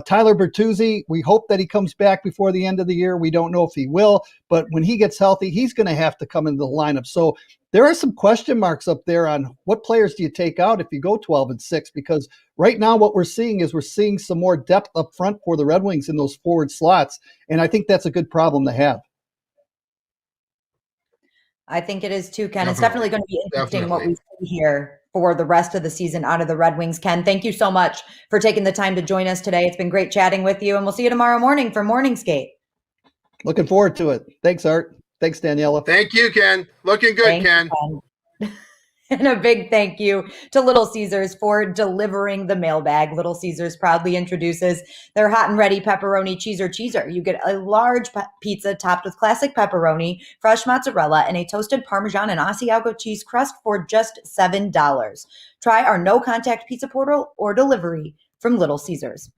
Tyler Bertuzzi, we hope that he comes back before the end of the year. We don't know if he will, but when he gets healthy, he's going to have to come into the lineup. So there are some question marks up there on what players do you take out if you go 12-6, because right now what we're seeing some more depth up front for the Red Wings in those forward slots. And I think that's a good problem to have. I think it is too, Ken. Definitely. It's definitely going to be interesting what we see here for the rest of the season out of the Red Wings. Ken, thank you so much for taking the time to join us today. It's been great chatting with you, and we'll see you tomorrow morning for Morning Skate. Looking forward to it. Thanks, Art. Thanks, Daniela. Thank you, Ken. Looking good, Thanks, Ken. And a big thank you to Little Caesars for delivering the mailbag. Little Caesars proudly introduces their hot and ready pepperoni cheeser. You get a large pizza topped with classic pepperoni, fresh mozzarella, and a toasted Parmesan and Asiago cheese crust for just $7. Try our no-contact pizza portal or delivery from Little Caesars.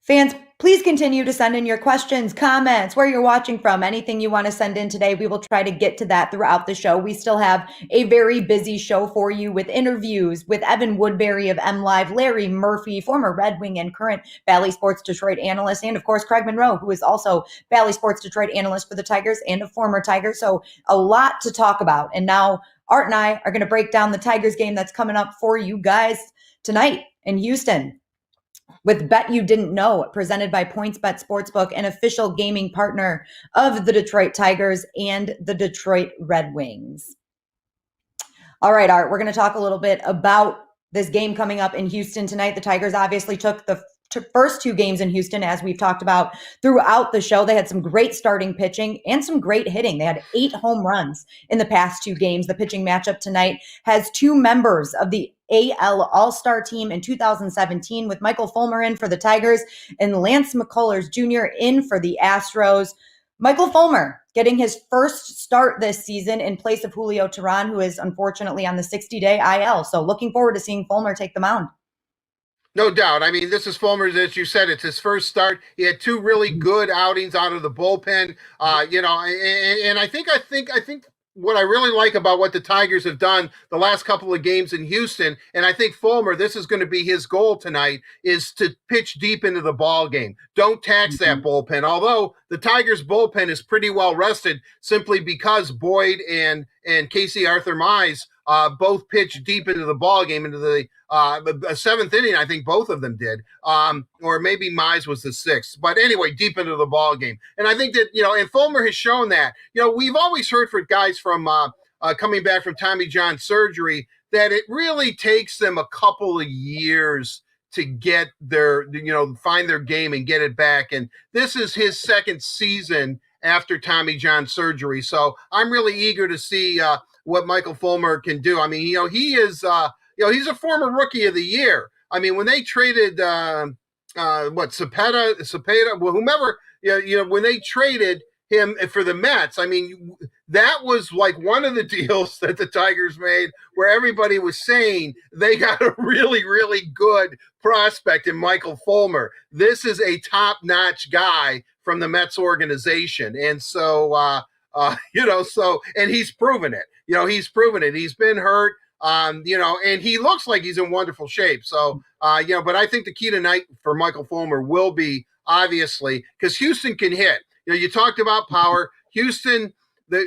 Fans, please continue to send in your questions, comments, where you're watching from, anything you want to send in today. We will try to get to that throughout the show. We still have a very busy show for you with interviews with Evan Woodbury of MLive, Larry Murphy, former Red Wing and current Bally Sports Detroit analyst, and of course, Craig Monroe, who is also Bally Sports Detroit analyst for the Tigers and a former Tiger. So a lot to talk about. And now Art and I are going to break down the Tigers game that's coming up for you guys tonight in Houston, with Bet You Didn't Know, presented by PointsBet Sportsbook, an official gaming partner of the Detroit Tigers and the Detroit Red Wings. All right, Art, we're going to talk a little bit about this game coming up in Houston tonight. The Tigers obviously took the first two games in Houston, as we've talked about throughout the show. They had some great starting pitching and some great hitting. They had 8 home runs in the past 2 games. The pitching matchup tonight has 2 members of the AL All-Star team in 2017, with Michael Fulmer in for the Tigers and Lance McCullers Jr. in for the Astros. Michael Fulmer getting his first start this season in place of Julio Teheran, who is unfortunately on the 60-day IL. So looking forward to seeing Fulmer take the mound. No doubt. This is Fulmer's, as you said, it's his first start. He had 2 really good outings out of the bullpen. And I think what I really like about what the Tigers have done the last couple of games in Houston, and I think Fulmer, this is going to be his goal tonight, is to pitch deep into the ball game. Don't tax that bullpen. Although the Tigers bullpen is pretty well rested, simply because Boyd and Casey Arthur Mize both pitched deep into the ball game, into the 7th inning. I think both of them did, or maybe Mize was the 6th. But anyway, deep into the ball game, and I think that and Fulmer has shown that. We've always heard for guys from coming back from Tommy John surgery that it really takes them a couple of years to get their find their game and get it back. And this is his 2nd season after Tommy John surgery, so I'm really eager to see what Michael Fulmer can do. He is, he's a former Rookie of the Year. When they traded, Cepeda, whomever, when they traded him for the Mets. I mean, that was like one of the deals that the Tigers made where everybody was saying they got a really, really good prospect in Michael Fulmer. This is a top-notch guy from the Mets organization. And so, and he's proven it. He's proven it. He's been hurt. And he looks like he's in wonderful shape. So, but I think the key tonight for Michael Fulmer will be obviously because Houston can hit. You talked about power. Houston,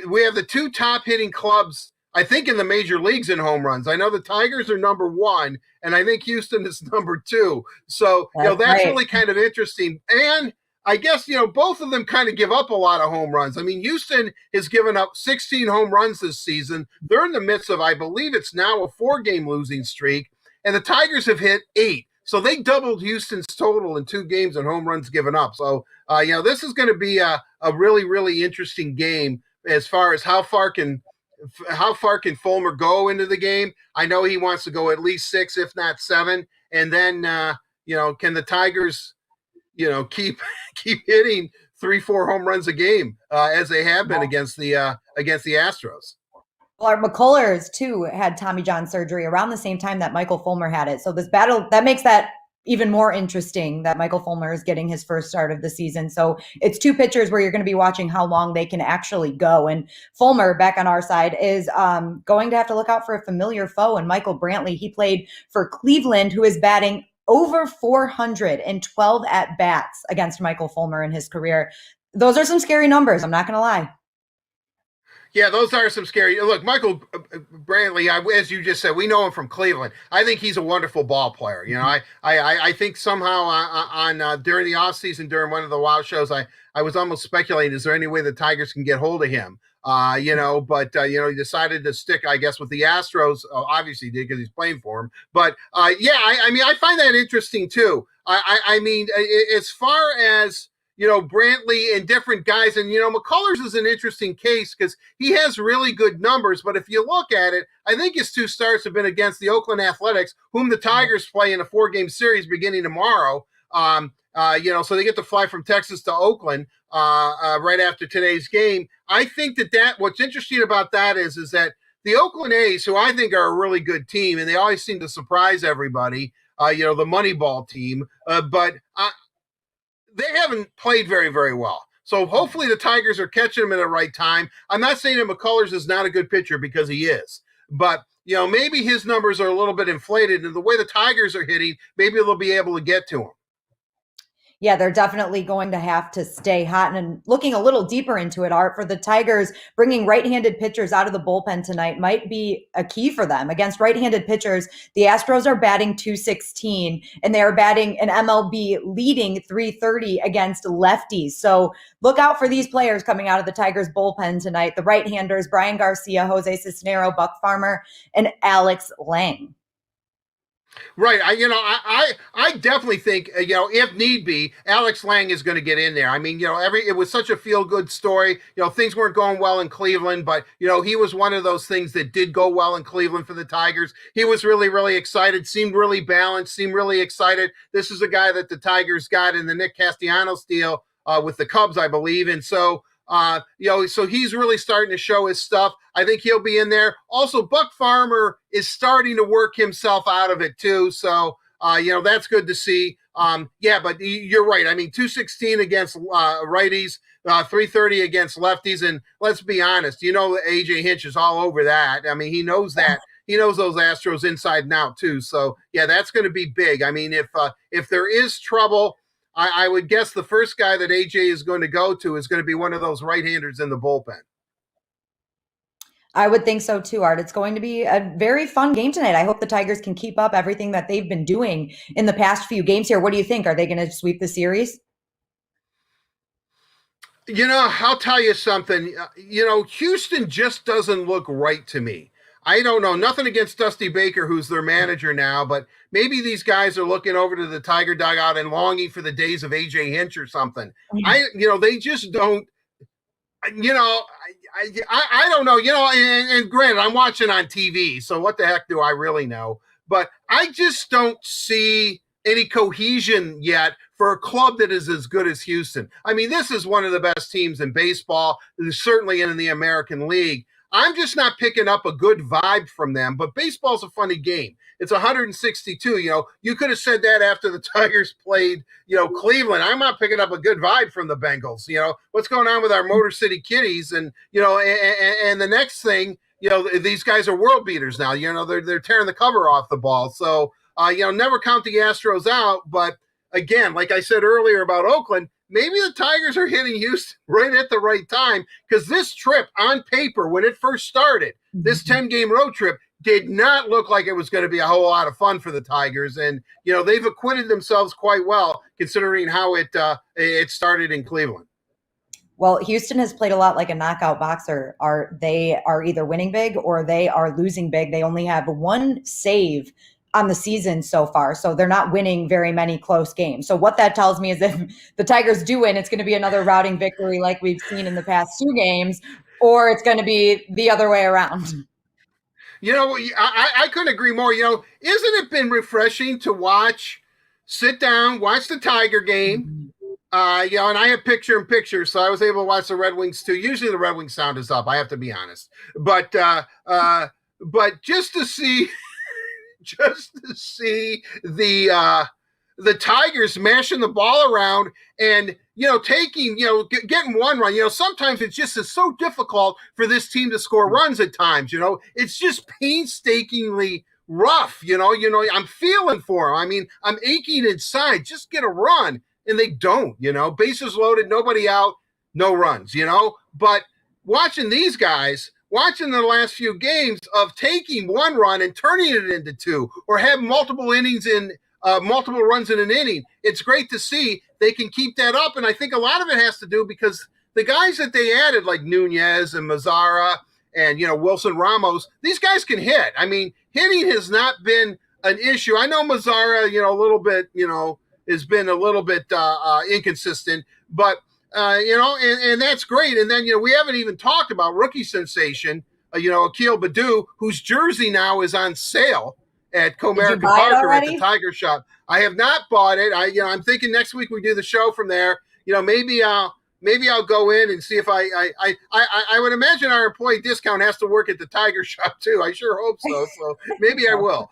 we have the two top hitting clubs, I think, in the major leagues in home runs. I know the Tigers are number one, and I think Houston is number two. So, that's really kind of interesting. And I guess, both of them kind of give up a lot of home runs. I mean, Houston has given up 16 home runs this season. They're in the midst of, I believe it's now a 4-game losing streak, and the Tigers have hit 8. So they doubled Houston's total in 2 games and home runs given up. So, this is going to be a really, really interesting game as far as how far can Fulmer go into the game. I know he wants to go at least 6, if not 7. And then, can the Tigers, keep hitting 3-4 home runs a game as they have been against the Astros. Well, our McCullers, too, had Tommy John surgery around the same time that Michael Fulmer had it. So this battle, that makes that even more interesting that Michael Fulmer is getting his first start of the season. So it's 2 pitchers where you're going to be watching how long they can actually go. And Fulmer, back on our side, is going to have to look out for a familiar foe. And Michael Brantley, he played for Cleveland, who is batting over 412 at-bats against Michael Fulmer in his career. Those are some scary numbers, I'm not going to lie. Yeah, those are some scary. Look, Michael Brantley, as you just said, we know him from Cleveland. I think he's a wonderful ball player. I think somehow on during the offseason, during one of the Wild shows, I was almost speculating, is there any way the Tigers can get hold of him? He decided to stick, I guess, with the Astros. Obviously, he did because he's playing for him. But I find that interesting too. I mean, as far as Brantley and different guys. And, McCullers is an interesting case because he has really good numbers. But if you look at it, I think his 2 starts have been against the Oakland Athletics, whom the Tigers play in a 4-game series beginning tomorrow. So they get to fly from Texas to Oakland right after today's game. I think that what's interesting about that is that the Oakland A's, who I think are a really good team, and they always seem to surprise everybody, the Moneyball team, but they haven't played very, very well. So hopefully the Tigers are catching him at the right time. I'm not saying that McCullers is not a good pitcher because he is. But, maybe his numbers are a little bit inflated. And the way the Tigers are hitting, maybe they'll be able to get to him. Yeah, they're definitely going to have to stay hot. And looking a little deeper into it, Art, for the Tigers, bringing right-handed pitchers out of the bullpen tonight might be a key for them. Against right-handed pitchers, the Astros are batting .216, and they are batting an MLB leading .330 against lefties. So look out for these players coming out of the Tigers bullpen tonight. The right-handers, Brian Garcia, Jose Cisnero, Buck Farmer, and Alex Lang. Right. I definitely think, if need be, Alex Lang is going to get in there. I mean, it was such a feel-good story. Things weren't going well in Cleveland, but, he was one of those things that did go well in Cleveland for the Tigers. He was really, really excited, seemed really balanced, seemed really excited. This is a guy that the Tigers got in the Nick Castellanos deal with the Cubs, I believe. And so, so he's really starting to show his stuff. I think he'll be in there. Also, Buck Farmer is starting to work himself out of it too. So, that's good to see. But you're right. I mean, 216 against righties, 330 against lefties. And let's be honest, AJ Hinch is all over that. I mean, he knows that. He knows those Astros inside and out too. So, that's going to be big. I mean, if there is trouble, I would guess the first guy that AJ is going to go to is going to be one of those right-handers in the bullpen. I would think so too, Art. It's going to be a very fun game tonight. I hope the Tigers can keep up everything that they've been doing in the past few games here. What do you think? Are they going to sweep the series? I'll tell you something. Houston just doesn't look right to me. I don't know. Nothing against Dusty Baker, who's their manager now, but maybe these guys are looking over to the Tiger dugout and longing for the days of AJ Hinch or something. They just don't. I don't know. And granted, I'm watching on TV, so what the heck do I really know? But I just don't see any cohesion yet for a club that is as good as Houston. I mean, this is one of the best teams in baseball, certainly in the American League. I'm just not picking up a good vibe from them, but baseball's a funny game. It's 162. You could have said that after the Tigers played, Cleveland. I'm not picking up a good vibe from the Bengals. What's going on with our Motor City Kitties? And, and the next thing, these guys are world beaters now. They're tearing the cover off the ball. So, never count the Astros out. But again, like I said earlier about Oakland, maybe the Tigers are hitting Houston right at the right time, because this trip on paper, when it first started, this 10-game road trip did not look like it was going to be a whole lot of fun for the Tigers. And, they've acquitted themselves quite well considering how it started in Cleveland. Well, Houston has played a lot like a knockout boxer. They are either winning big or they are losing big. They only have one save on the season so far, so they're not winning very many close games. So what that tells me is if the Tigers do win, it's going to be another routing victory like we've seen in the past 2 games, or it's going to be the other way around. I couldn't agree more. Isn't it been refreshing to sit down, watch the Tiger game? And I have picture-in-picture, so I was able to watch the Red Wings too. Usually the Red Wings sound is up, I have to be honest. But just to see the Tigers mashing the ball around and getting one run. Sometimes it's just so difficult for this team to score runs at times. It's just painstakingly rough. I'm feeling for them. I mean, I'm aching inside. Just get a run, and they don't. Bases loaded, nobody out, no runs. But watching these guys. Watching the last few games of taking one run and turning it into 2, or have multiple innings in multiple runs in an inning, it's great to see they can keep that up. And I think a lot of it has to do because the guys that they added, like Nunez and Mazzara and Wilson Ramos, these guys can hit. I mean, hitting has not been an issue. I know Mazzara, a little bit, has been a little bit inconsistent, but. And that's great. And then, we haven't even talked about rookie sensation, Akil Baddoo, whose jersey now is on sale at Comerica Parker at the Tiger Shop. I have not bought it. I'm thinking next week we do the show from there. Maybe I'll go in and see if I would imagine our employee discount has to work at the Tiger Shop too. I sure hope so. So maybe I will.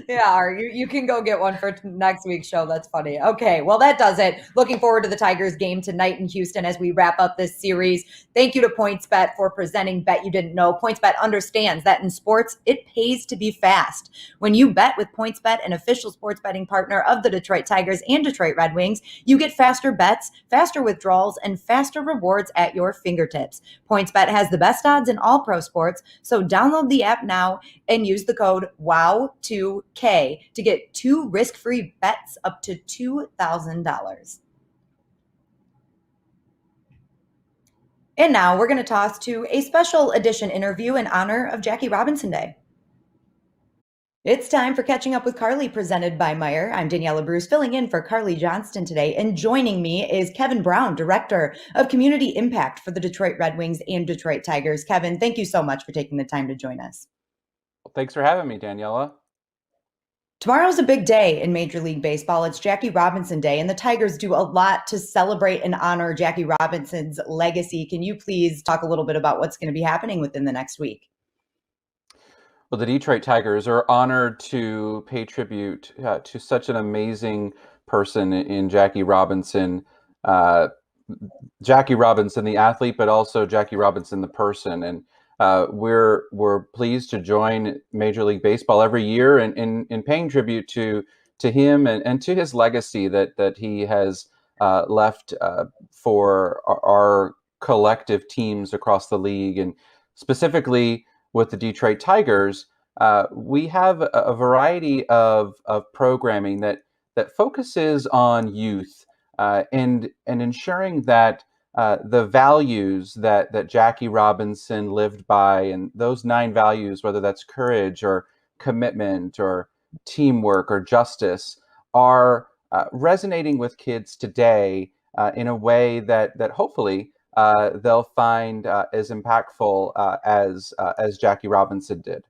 Yeah, you can go get one for next week's show. That's funny. Okay, well, that does it. Looking forward to the Tigers game tonight in Houston as we wrap up this series. Thank you to PointsBet for presenting Bet You Didn't Know. PointsBet understands that in sports, it pays to be fast. When you bet with PointsBet, an official sports betting partner of the Detroit Tigers and Detroit Red Wings, you get faster bets, faster withdrawals, and faster rewards at your fingertips. PointsBet has the best odds in all pro sports, so download the app now and use the code WOW2K to get 2 risk-free bets up to $2,000. And now we're going to toss to a special edition interview in honor of Jackie Robinson Day. It's time for Catching Up with Carly, presented by Meyer. I'm Daniela Bruce, filling in for Carly Johnston today, and joining me is Kevin Brown, Director of Community Impact for the Detroit Red Wings and Detroit Tigers. Kevin, thank you so much for taking the time to join us. Well, thanks for having me, Daniela. Tomorrow's a big day in Major League Baseball. It's Jackie Robinson Day, and the Tigers do a lot to celebrate and honor Jackie Robinson's legacy. Can you please talk a little bit about what's going to be happening within the next week? Well, the Detroit Tigers are honored to pay tribute to such an amazing person in Jackie Robinson. Jackie Robinson, the athlete, but also Jackie Robinson, the person. And we're pleased to join Major League Baseball every year in paying tribute to him and to his legacy that he has left for our collective teams across the league. And specifically with the Detroit Tigers, we have a variety of programming that focuses on youth and ensuring that the values that Jackie Robinson lived by, and those 9 values, whether that's courage or commitment or teamwork or justice, are resonating with kids today in a way that hopefully they'll find as impactful as Jackie Robinson did.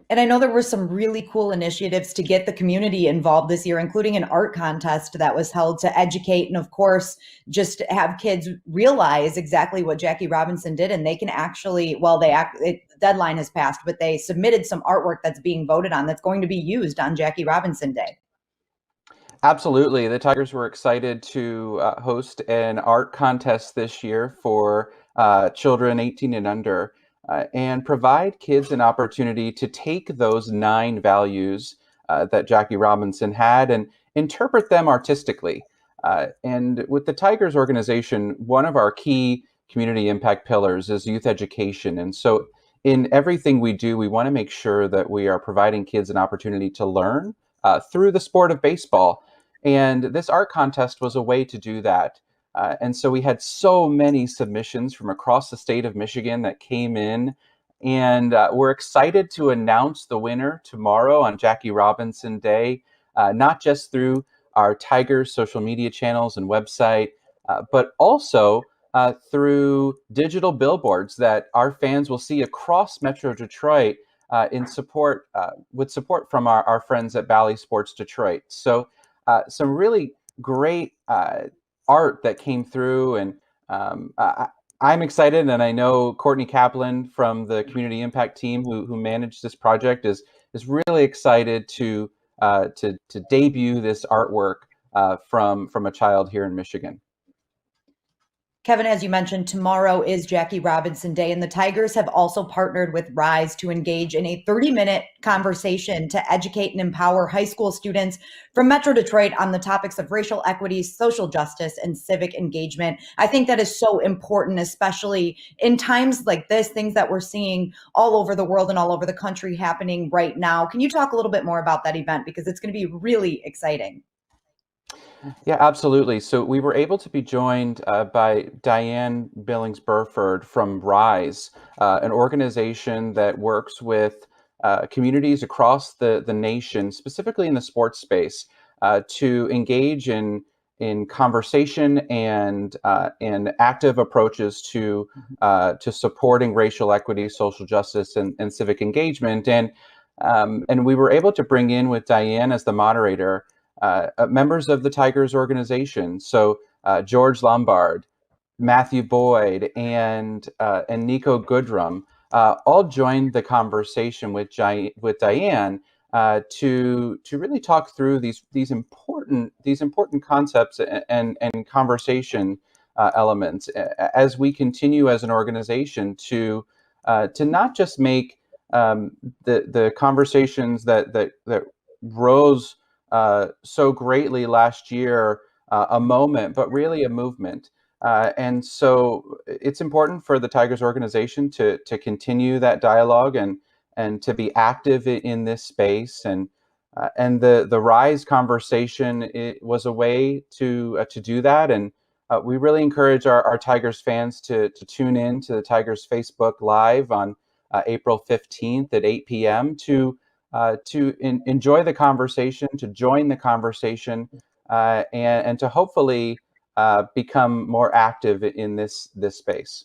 And I know there were some really cool initiatives to get the community involved this year, including an art contest that was held to educate and, of course, just have kids realize exactly what Jackie Robinson did. And they can actually, well, the deadline has passed, but they submitted some artwork that's being voted on that's going to be used on Jackie Robinson Day. Absolutely. The Tigers were excited to host an art contest this year for children 18 and under and provide kids an opportunity to take those 9 values that Jackie Robinson had and interpret them artistically. And with the Tigers organization, one of our key community impact pillars is youth education. And so in everything we do, we want to make sure that we are providing kids an opportunity to learn through the sport of baseball. And this art contest was a way to do that. And so we had so many submissions from across the state of Michigan that came in. And we're excited to announce the winner tomorrow on Jackie Robinson Day, not just through our Tigers social media channels and website, but also through digital billboards that our fans will see across Metro Detroit in support, with support from our friends at Bally Sports Detroit. So some really great art that came through, and I'm excited, and I know Courtney Kaplan from the Community Impact team who managed this project is really excited to debut this artwork from a child here in Michigan. Kevin, as you mentioned, tomorrow is Jackie Robinson Day, and the Tigers have also partnered with Rise to engage in a 30-minute conversation to educate and empower high school students from Metro Detroit on the topics of racial equity, social justice, and civic engagement. I think that is so important, especially in times like this, things that we're seeing all over the world and all over the country happening right now. Can you talk a little bit more about that event? Because it's going to be really exciting. Yeah, absolutely. So we were able to be joined by Diane Billings-Burford from Rise, an organization that works with communities across the nation, specifically in the sports space, to engage in conversation and active approaches to supporting racial equity, social justice, and civic engagement. And we were able to bring in with Diane as the moderator members of the Tigers organization. So George Lombard, Matthew Boyd, and Nico Goodrum all joined the conversation with Diane to really talk through these important concepts and conversation elements as we continue as an organization to not just make the conversations that rose so greatly last year a moment, but really a movement. And so it's important for the Tigers organization to continue that dialogue and to be active in this space. And the Rise conversation, it was a way to do that. And we really encourage our Tigers fans to tune in to the Tigers Facebook Live on April 15th at 8 p.m. to enjoy the conversation, to join the conversation, and to hopefully become more active in this space.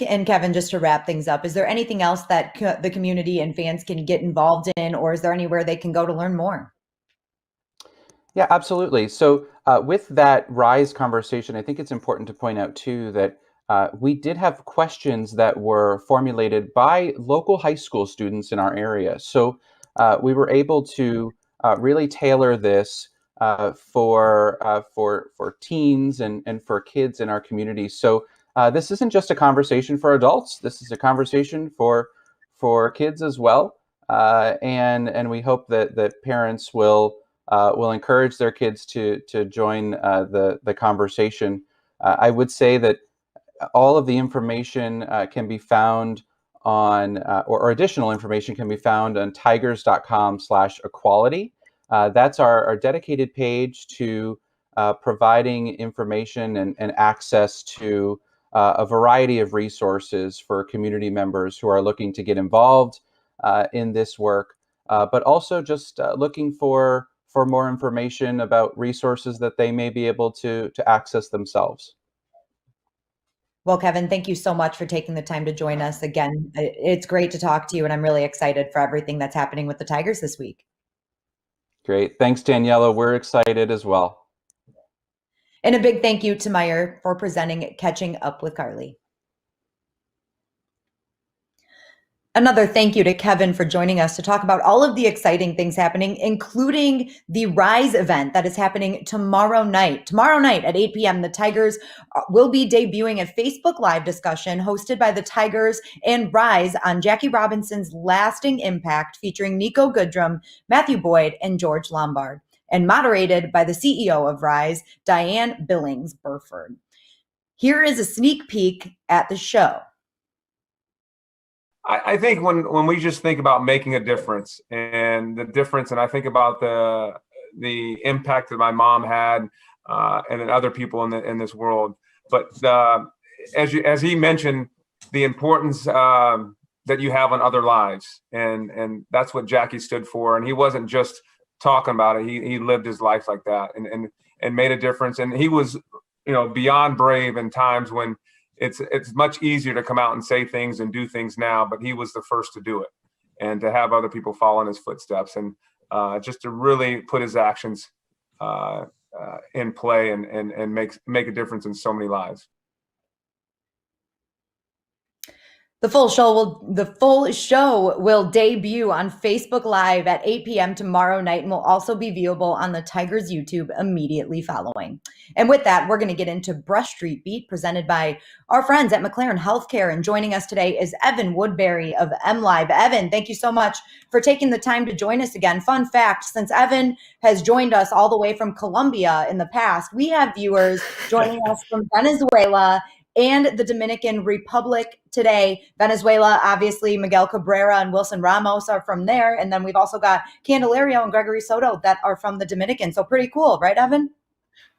And Kevin, just to wrap things up, is there anything else that the community and fans can get involved in, or is there anywhere they can go to learn more? Yeah, absolutely. So with that Rise conversation, I think it's important to point out too that we did have questions that were formulated by local high school students in our area. So we were able to really tailor this for teens and for kids in our community. So this isn't just a conversation for adults. This is a conversation for kids as well. And we hope that parents will encourage their kids to join the conversation. I would say that all of the information can be found on, or additional information can be found on tigers.com/equality. That's our dedicated page to providing information and access to a variety of resources for community members who are looking to get involved in this work, but also just looking for more information about resources that they may be able to access themselves. Well, Kevin, thank you so much for taking the time to join us again. It's great to talk to you, and I'm really excited for everything that's happening with the Tigers this week. Great. Thanks, Daniela. We're excited as well. And a big thank you to Meyer for presenting Catching Up with Carly. Another thank you to Kevin for joining us to talk about all of the exciting things happening, including the Rise event that is happening tomorrow night. Tomorrow night at 8 p.m., the Tigers will be debuting a Facebook Live discussion hosted by the Tigers and Rise on Jackie Robinson's lasting impact, featuring Nico Goodrum, Matthew Boyd, and George Lombard, and moderated by the CEO of Rise, Diane Billings-Burford. Here is a sneak peek at the show. I think when we just think about making a difference and I think about the impact that my mom had and then other people in this world, but as he mentioned, the importance that you have on other lives, and that's what Jackie stood for. And he wasn't just talking about it; he lived his life like that and made a difference. And he was, beyond brave in times when it's much easier to come out and say things and do things now, but he was the first to do it, and to have other people follow in his footsteps, and just to really put his actions in play and make a difference in so many lives. The full show will debut on Facebook Live at 8 p.m. tomorrow night and will also be viewable on the Tigers YouTube immediately following. And with that, we're going to get into Brush Street Beat, presented by our friends at McLaren Healthcare. And joining us today is Evan Woodbury of MLive. Evan, thank you so much for taking the time to join us again. Fun fact, since Evan has joined us all the way from Colombia in the past, we have viewers joining us from Venezuela and the Dominican Republic today. Venezuela, obviously, Miguel Cabrera and Wilson Ramos are from there. And then we've also got Candelario and Gregory Soto that are from the Dominican. So pretty cool, right, Evan?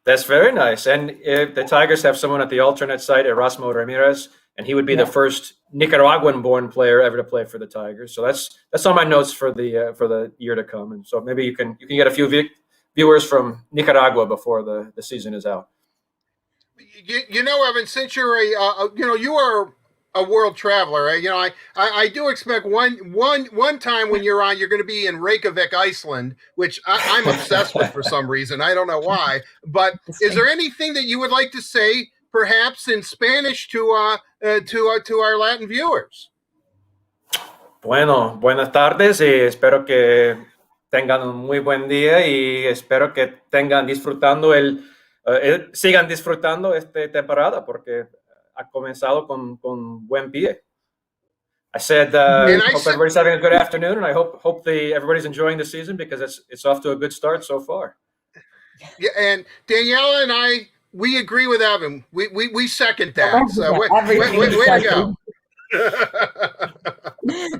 That's very nice. And if the Tigers have someone at the alternate site, Erasmo Ramirez, and he would be the first Nicaraguan-born player ever to play for the Tigers. So that's on my notes for the year to come. And so maybe you can get a few viewers from Nicaragua before the season is out. Evan, since you're you are a world traveler, right? I do expect one time when you're on, you're going to be in Reykjavik, Iceland, which I'm obsessed with for some reason. I don't know why. But is there anything that you would like to say, perhaps in Spanish, to our Latin viewers? Bueno, buenas tardes y espero que tengan un muy buen día y espero que sigan disfrutando esta temporada porque ha comenzado con buen pie. I said, hope everybody's having a good afternoon, and I hope everybody's enjoying the season because it's off to a good start so far. Yeah, and Daniela and we agree with Evan. We second that. So way to go.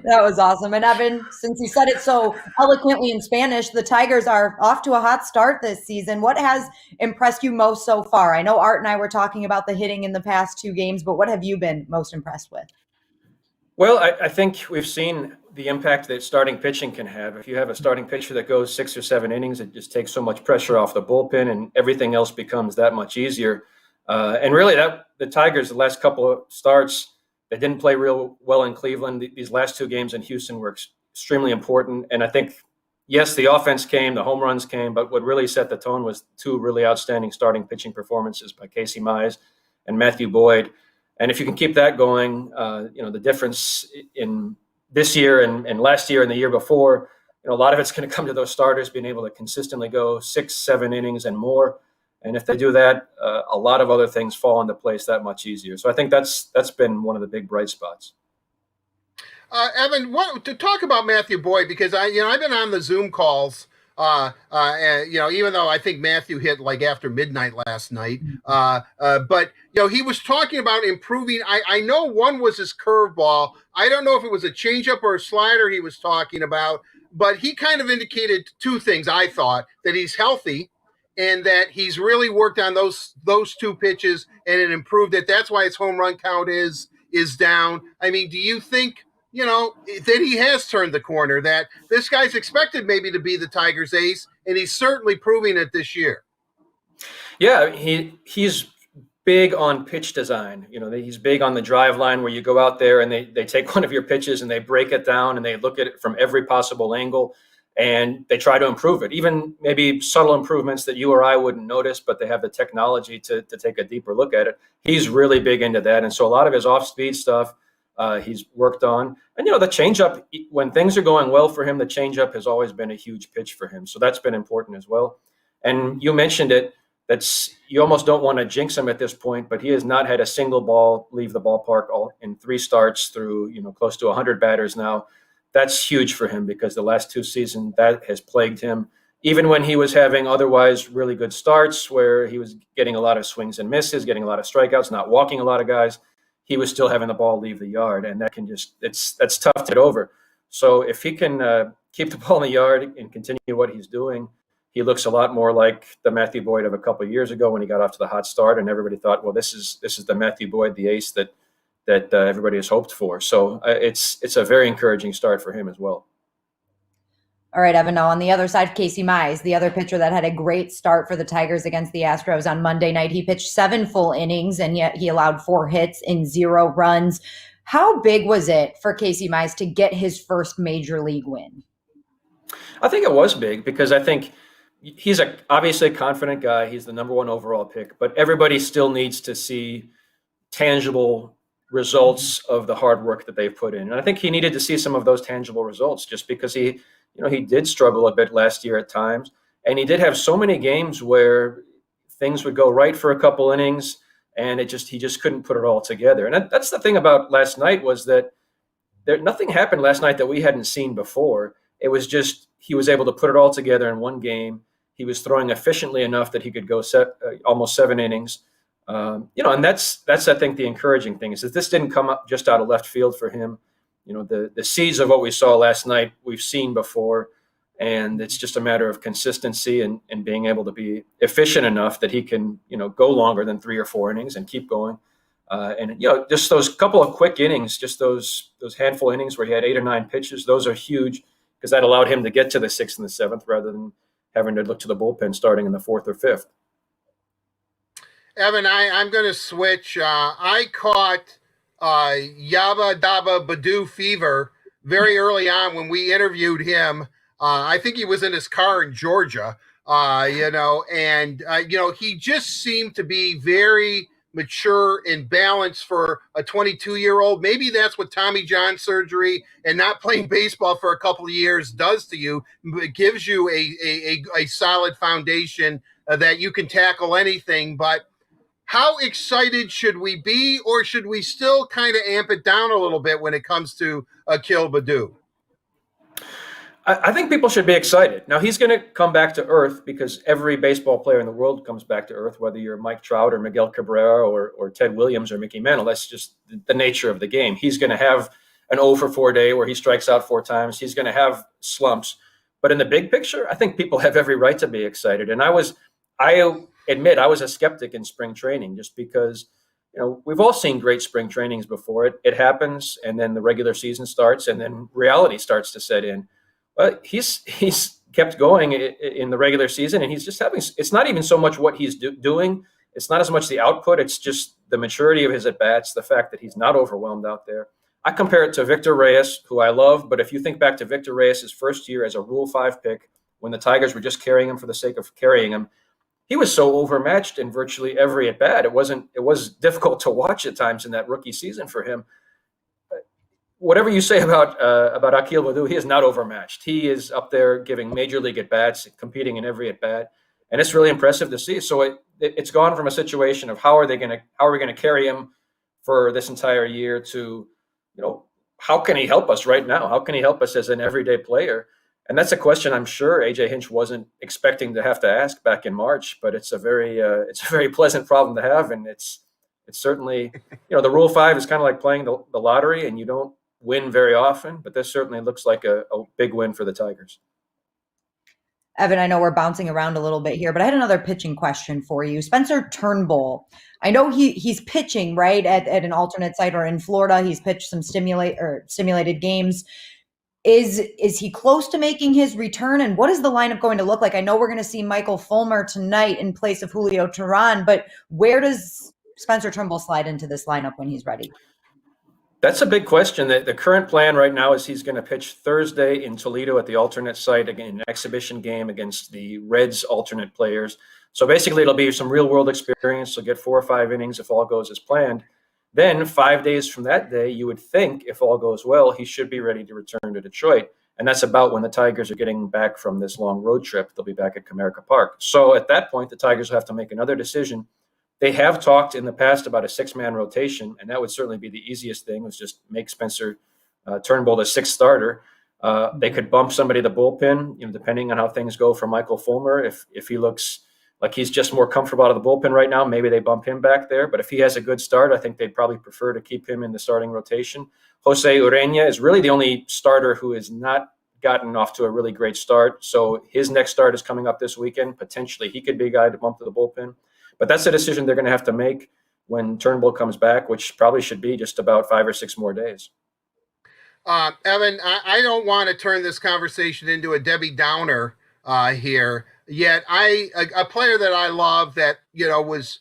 That was awesome. And Evan, since you said it so eloquently in Spanish, the Tigers are off to a hot start this season. What has impressed you most so far? I know Art and I were talking about the hitting in the past 2 games, but what have you been most impressed with? Well, I think we've seen the impact that starting pitching can have. If you have a starting pitcher that goes 6 or 7 innings, it just takes so much pressure off the bullpen and everything else becomes that much easier. And really the Tigers, the last couple of starts, they didn't play real well in Cleveland. These last 2 games in Houston were extremely important. And I think, yes, the offense came, the home runs came, but what really set the tone was 2 really outstanding starting pitching performances by Casey Mize and Matthew Boyd. And if you can keep that going, the difference in this year and last year and the year before, a lot of it's going to come to those starters being able to consistently go 6, 7 innings and more. And if they do that, a lot of other things fall into place that much easier. So I think that's been one of the big bright spots. Evan, to talk about Matthew Boyd, because I've been on the Zoom calls, and even though I think Matthew hit like after midnight last night, but he was talking about improving. I know one was his curveball. I don't know if it was a changeup or a slider he was talking about, but he kind of indicated 2 things. I thought that he's healthy, and that he's really worked on those 2 pitches, and it improved it. That's why his home run count is down. I mean, do you think, that he has turned the corner, that this guy's expected maybe to be the Tigers' ace, and he's certainly proving it this year? Yeah, he's big on pitch design. He's big on the drive line where you go out there and they take one of your pitches and they break it down and they look at it from every possible angle and they try to improve it. Even maybe subtle improvements that you or I wouldn't notice, but they have the technology to take a deeper look at it. He's really big into that. And so a lot of his off-speed stuff he's worked on. And, the changeup, when things are going well for him, the changeup has always been a huge pitch for him. So that's been important as well. And you mentioned it. You almost don't want to jinx him at this point, but he has not had a single ball leave the ballpark in 3 starts through, close to 100 batters now. That's huge for him because the last 2 seasons that has plagued him. Even when he was having otherwise really good starts where he was getting a lot of swings and misses, getting a lot of strikeouts, not walking a lot of guys, he was still having the ball leave the yard. And that can that's tough to get over. So if he can keep the ball in the yard and continue what he's doing, he looks a lot more like the Matthew Boyd of a couple of years ago when he got off to the hot start, and everybody thought, well, this is the Matthew Boyd, the ace that everybody has hoped for. So it's a very encouraging start for him as well. All right, Evan. Now on the other side, Casey Mize, the other pitcher that had a great start for the Tigers against the Astros on Monday night. He pitched 7 full innings, and yet he allowed 4 hits and 0 runs. How big was it for Casey Mize to get his first major league win? I think it was big because I think he's obviously a confident guy. He's the number 1 overall pick, but everybody still needs to see tangible results of the hard work that they've put in. And I think he needed to see some of those tangible results just because he did struggle a bit last year at times. And he did have so many games where things would go right for a couple innings and he just couldn't put it all together. And that's the thing about last night was that nothing happened last night that we hadn't seen before. It was just he was able to put it all together in one game. He was throwing efficiently enough that he could go almost 7 innings. And that's I think the encouraging thing is that this didn't come up just out of left field for him. The seeds of what we saw last night we've seen before, and it's just a matter of consistency and being able to be efficient enough that he can go longer than 3 or 4 innings and keep going. And just those couple of quick innings, just those handful of innings where he had 8 or 9 pitches, those are huge because that allowed him to get to the 6th and the 7th rather than having to look to the bullpen starting in the 4th or 5th. Evan, I'm going to switch. I caught Yabba Dabba Badoo fever very early on when we interviewed him. I think he was in his car in Georgia, he just seemed to be very mature and balanced for a 22-year-old. Maybe that's what Tommy John surgery and not playing baseball for a couple of years does to you. It gives you a solid foundation that you can tackle anything. But how excited should we be, or should we still kind of amp it down a little bit when it comes to Akil Baddoo? I think people should be excited. Now, he's going to come back to earth because every baseball player in the world comes back to earth, whether you're Mike Trout or Miguel Cabrera or Ted Williams or Mickey Mantle. That's just the nature of the game. He's going to have an 0 for 4 day where he strikes out 4 times. He's going to have slumps. But in the big picture, I think people have every right to be excited. And I admit I was a skeptic in spring training just because, we've all seen great spring trainings before. It happens, and then the regular season starts, and then reality starts to set in. But he's kept going in the regular season, and he's just it's not even so much what he's doing. It's not as much the output. It's just the maturity of his at-bats, the fact that he's not overwhelmed out there. I compare it to Victor Reyes, who I love, but if you think back to Victor Reyes' first year as a Rule 5 pick, when the Tigers were just carrying him for the sake of carrying him, he was so overmatched in virtually every at-bat. It was difficult to watch at times in that rookie season for him. Whatever you say about Akil Baddoo, he is not overmatched. He is up there giving major league at-bats, competing in every at-bat, and it's really impressive to see. So it's gone from a situation of how are we going to carry him for this entire year to, how can he help us right now? How can he help us as an everyday player? And that's a question I'm sure AJ Hinch wasn't expecting to have to ask back in March, but it's a very pleasant problem to have, and it's certainly, the Rule 5 is kind of like playing the lottery, and you don't win very often, but this certainly looks like a big win for the Tigers. Evan, I know we're bouncing around a little bit here, but I had another pitching question for you. Spencer Turnbull, I know he's pitching, right, at an alternate site or in Florida. He's pitched some simulated games. Is he close to making his return, and what is the lineup going to look like? I know we're going to see Michael Fulmer tonight in place of Julio Teheran, but where does Spencer Turnbull slide into this lineup when he's ready? That's a big question. The current plan right now is he's going to pitch Thursday in Toledo at the alternate site, again, an exhibition game against the Reds alternate players. So basically it'll be some real world experience. He'll get 4 or 5 innings if all goes as planned. Then 5 days from that day, you would think, if all goes well, he should be ready to return to Detroit. And that's about when the Tigers are getting back from this long road trip. They'll be back at Comerica Park. So at that point, the Tigers will have to make another decision. They have talked in the past about a 6-man rotation, and that would certainly be the easiest thing, was just make Spencer Turnbull the 6th starter. They could bump somebody to the bullpen, depending on how things go for Michael Fulmer. If he looks like he's just more comfortable out of the bullpen right now, maybe they bump him back there. But if he has a good start, I think they'd probably prefer to keep him in the starting rotation. Jose Urena is really the only starter who has not gotten off to a really great start. So his next start is coming up this weekend. Potentially he could be a guy to bump to the bullpen. But that's a decision they're going to have to make when Turnbull comes back, which probably should be just about 5 or 6 more days. Evan, I don't want to turn this conversation into a Debbie Downer here. Yet a player that I love that, was,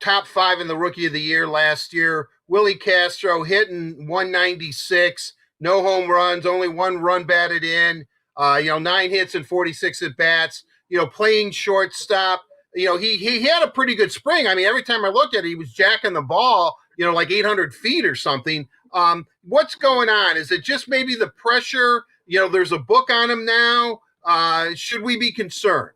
top 5 in the Rookie of the Year last year, Willie Castro, hitting 196, no home runs, only 1 run batted in, 9 hits and 46 at bats, playing shortstop. He had a pretty good spring. I mean, every time I looked at it, he was jacking the ball, like 800 feet or something. What's going on? Is it just maybe the pressure? There's a book on him now. Should we be concerned?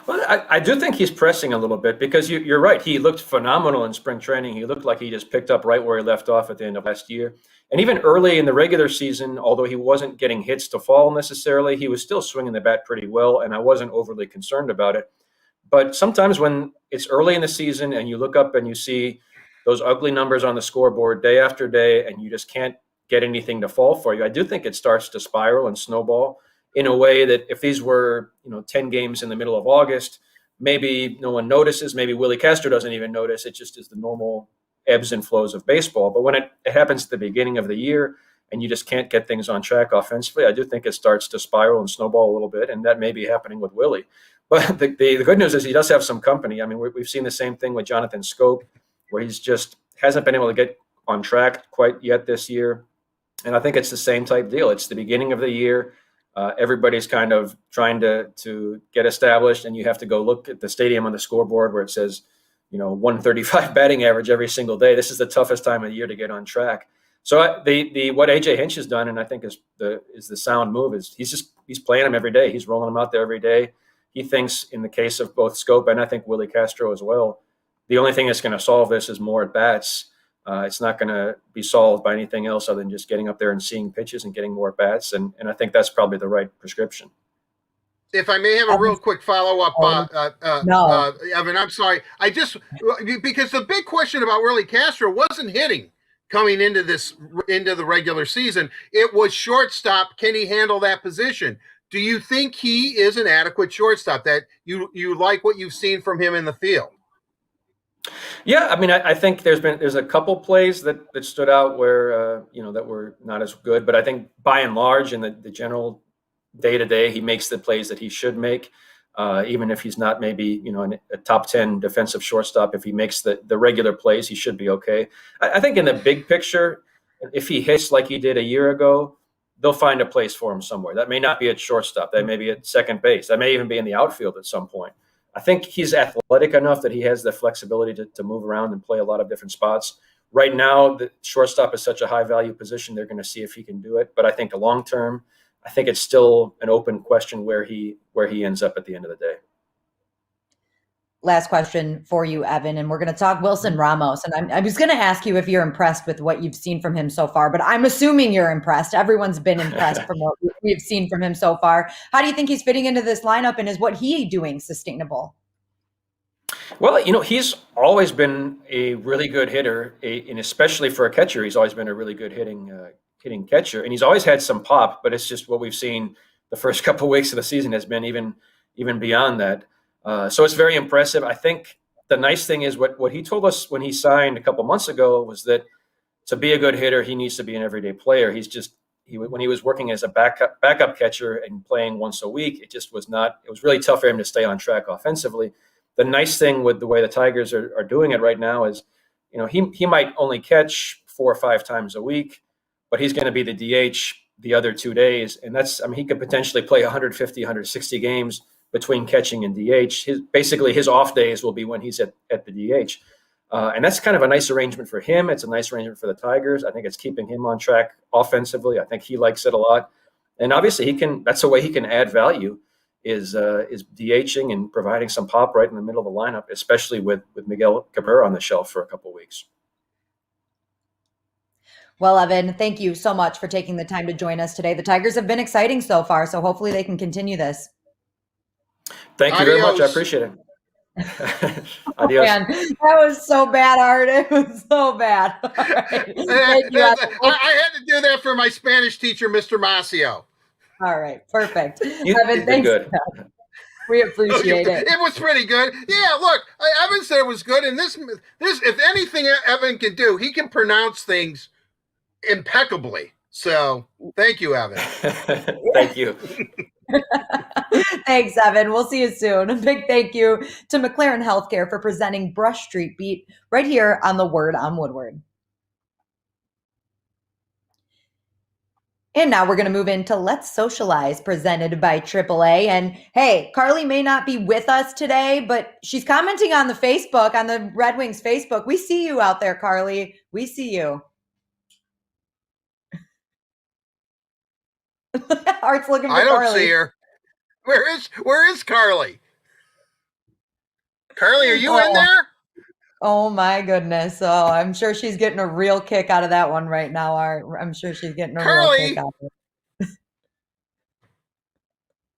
Well, I do think he's pressing a little bit, because you're right. He looked phenomenal in spring training. He looked like he just picked up right where he left off at the end of last year. And even early in the regular season, although he wasn't getting hits to fall necessarily, he was still swinging the bat pretty well, and I wasn't overly concerned about it. But sometimes when it's early in the season and you look up and you see those ugly numbers on the scoreboard day after day, and you just can't get anything to fall for you, I do think it starts to spiral and snowball in a way that if these were, 10 games in the middle of August, maybe no one notices. Maybe Willie Castro doesn't even notice. It just is the normal ebbs and flows of baseball. But when it happens at the beginning of the year and you just can't get things on track offensively, I do think it starts to spiral and snowball a little bit. And that may be happening with Willie. But the good news is he does have some company. I mean, we've seen the same thing with Jonathan Scope, where he's just hasn't been able to get on track quite yet this year. And I think it's the same type deal. It's the beginning of the year. Everybody's kind of trying to get established, and you have to go look at the stadium on the scoreboard where it says, 135 batting average every single day. This is the toughest time of the year to get on track. So what AJ Hinch has done, and I think is the sound move, is he's playing him every day. He's rolling him out there every day. He thinks, in the case of both Scope and I think Willie Castro as well, the only thing that's going to solve this is more at bats. It's not going to be solved by anything else other than just getting up there and seeing pitches and getting more at bats. And I think that's probably the right prescription. If I may have a real quick follow-up, No. Evan, I'm sorry. Because the big question about Willie Castro wasn't hitting coming into the regular season. It was shortstop. Can he handle that position? Do you think he is an adequate shortstop, that you like what you've seen from him in the field? Yeah, I mean, I think there's a couple plays that stood out where that were not as good, but I think by and large in the general day-to-day, he makes the plays that he should make, even if he's not maybe a top 10 defensive shortstop. If he makes the regular plays, he should be okay. I think in the big picture, if he hits like he did a year ago, they'll find a place for him somewhere. That may not be at shortstop. That may be at second base. That may even be in the outfield at some point. I think he's athletic enough that he has the flexibility to move around and play a lot of different spots. Right now, the shortstop is such a high-value position, they're going to see if he can do it. But I think the long term, I think it's still an open question where he ends up at the end of the day. Last question for you, Evan, and we're going to talk Wilson Ramos. And I was going to ask you if you're impressed with what you've seen from him so far, but I'm assuming you're impressed. Everyone's been impressed from what we've seen from him so far. How do you think he's fitting into this lineup, and is what he doing sustainable? Well, he's always been a really good hitter, and especially for a catcher, he's always been a really good hitting catcher, and he's always had some pop. But it's just what we've seen the first couple of weeks of the season has been even beyond that. So it's very impressive. I think the nice thing is what he told us when he signed a couple months ago was that to be a good hitter, he needs to be an everyday player. When he was working as a backup catcher and playing once a week, it was really tough for him to stay on track offensively. the nice thing with the way the Tigers are doing it right now is, he might only catch 4 or 5 times a week, but he's going to be the DH the other 2 days. And he could potentially play 150, 160 games between catching and DH. Basically his off days will be when he's at the DH. And that's kind of a nice arrangement for him. It's a nice arrangement for the Tigers. I think it's keeping him on track offensively. I think he likes it a lot. And obviously that's a way he can add value is DHing and providing some pop right in the middle of the lineup, especially with Miguel Cabrera on the shelf for a couple of weeks. Well, Evan, thank you so much for taking the time to join us today. The Tigers have been exciting so far, so hopefully they can continue this. Thank you very much. I appreciate it. Adios. Man, that was so bad, Art. It was so bad. All right. Thank you, I had to do that for my Spanish teacher, Mr. Masio. All right, perfect. You Evan, did thanks. good. We appreciate it. It was pretty good. Yeah, look, Evan said it was good, and this, if anything Evan can do, he can pronounce things impeccably. So, thank you, Evan. Thank you. Thanks, Evan. We'll see you soon. A big thank you to McLaren Healthcare for presenting Brush Street Beat right here on the Word on Woodward. And now we're going to move into Let's Socialize, presented by AAA. And hey, Carly may not be with us today, but she's commenting on the Facebook, on the Red Wings Facebook. We see you out there, Carly. We see you. Art's looking for Carly. I don't see her. Where is Carly? Carly, are you in there? Oh my goodness. Oh, I'm sure she's getting a real kick out of that one right now, Art. I'm sure she's getting a real kick out of it.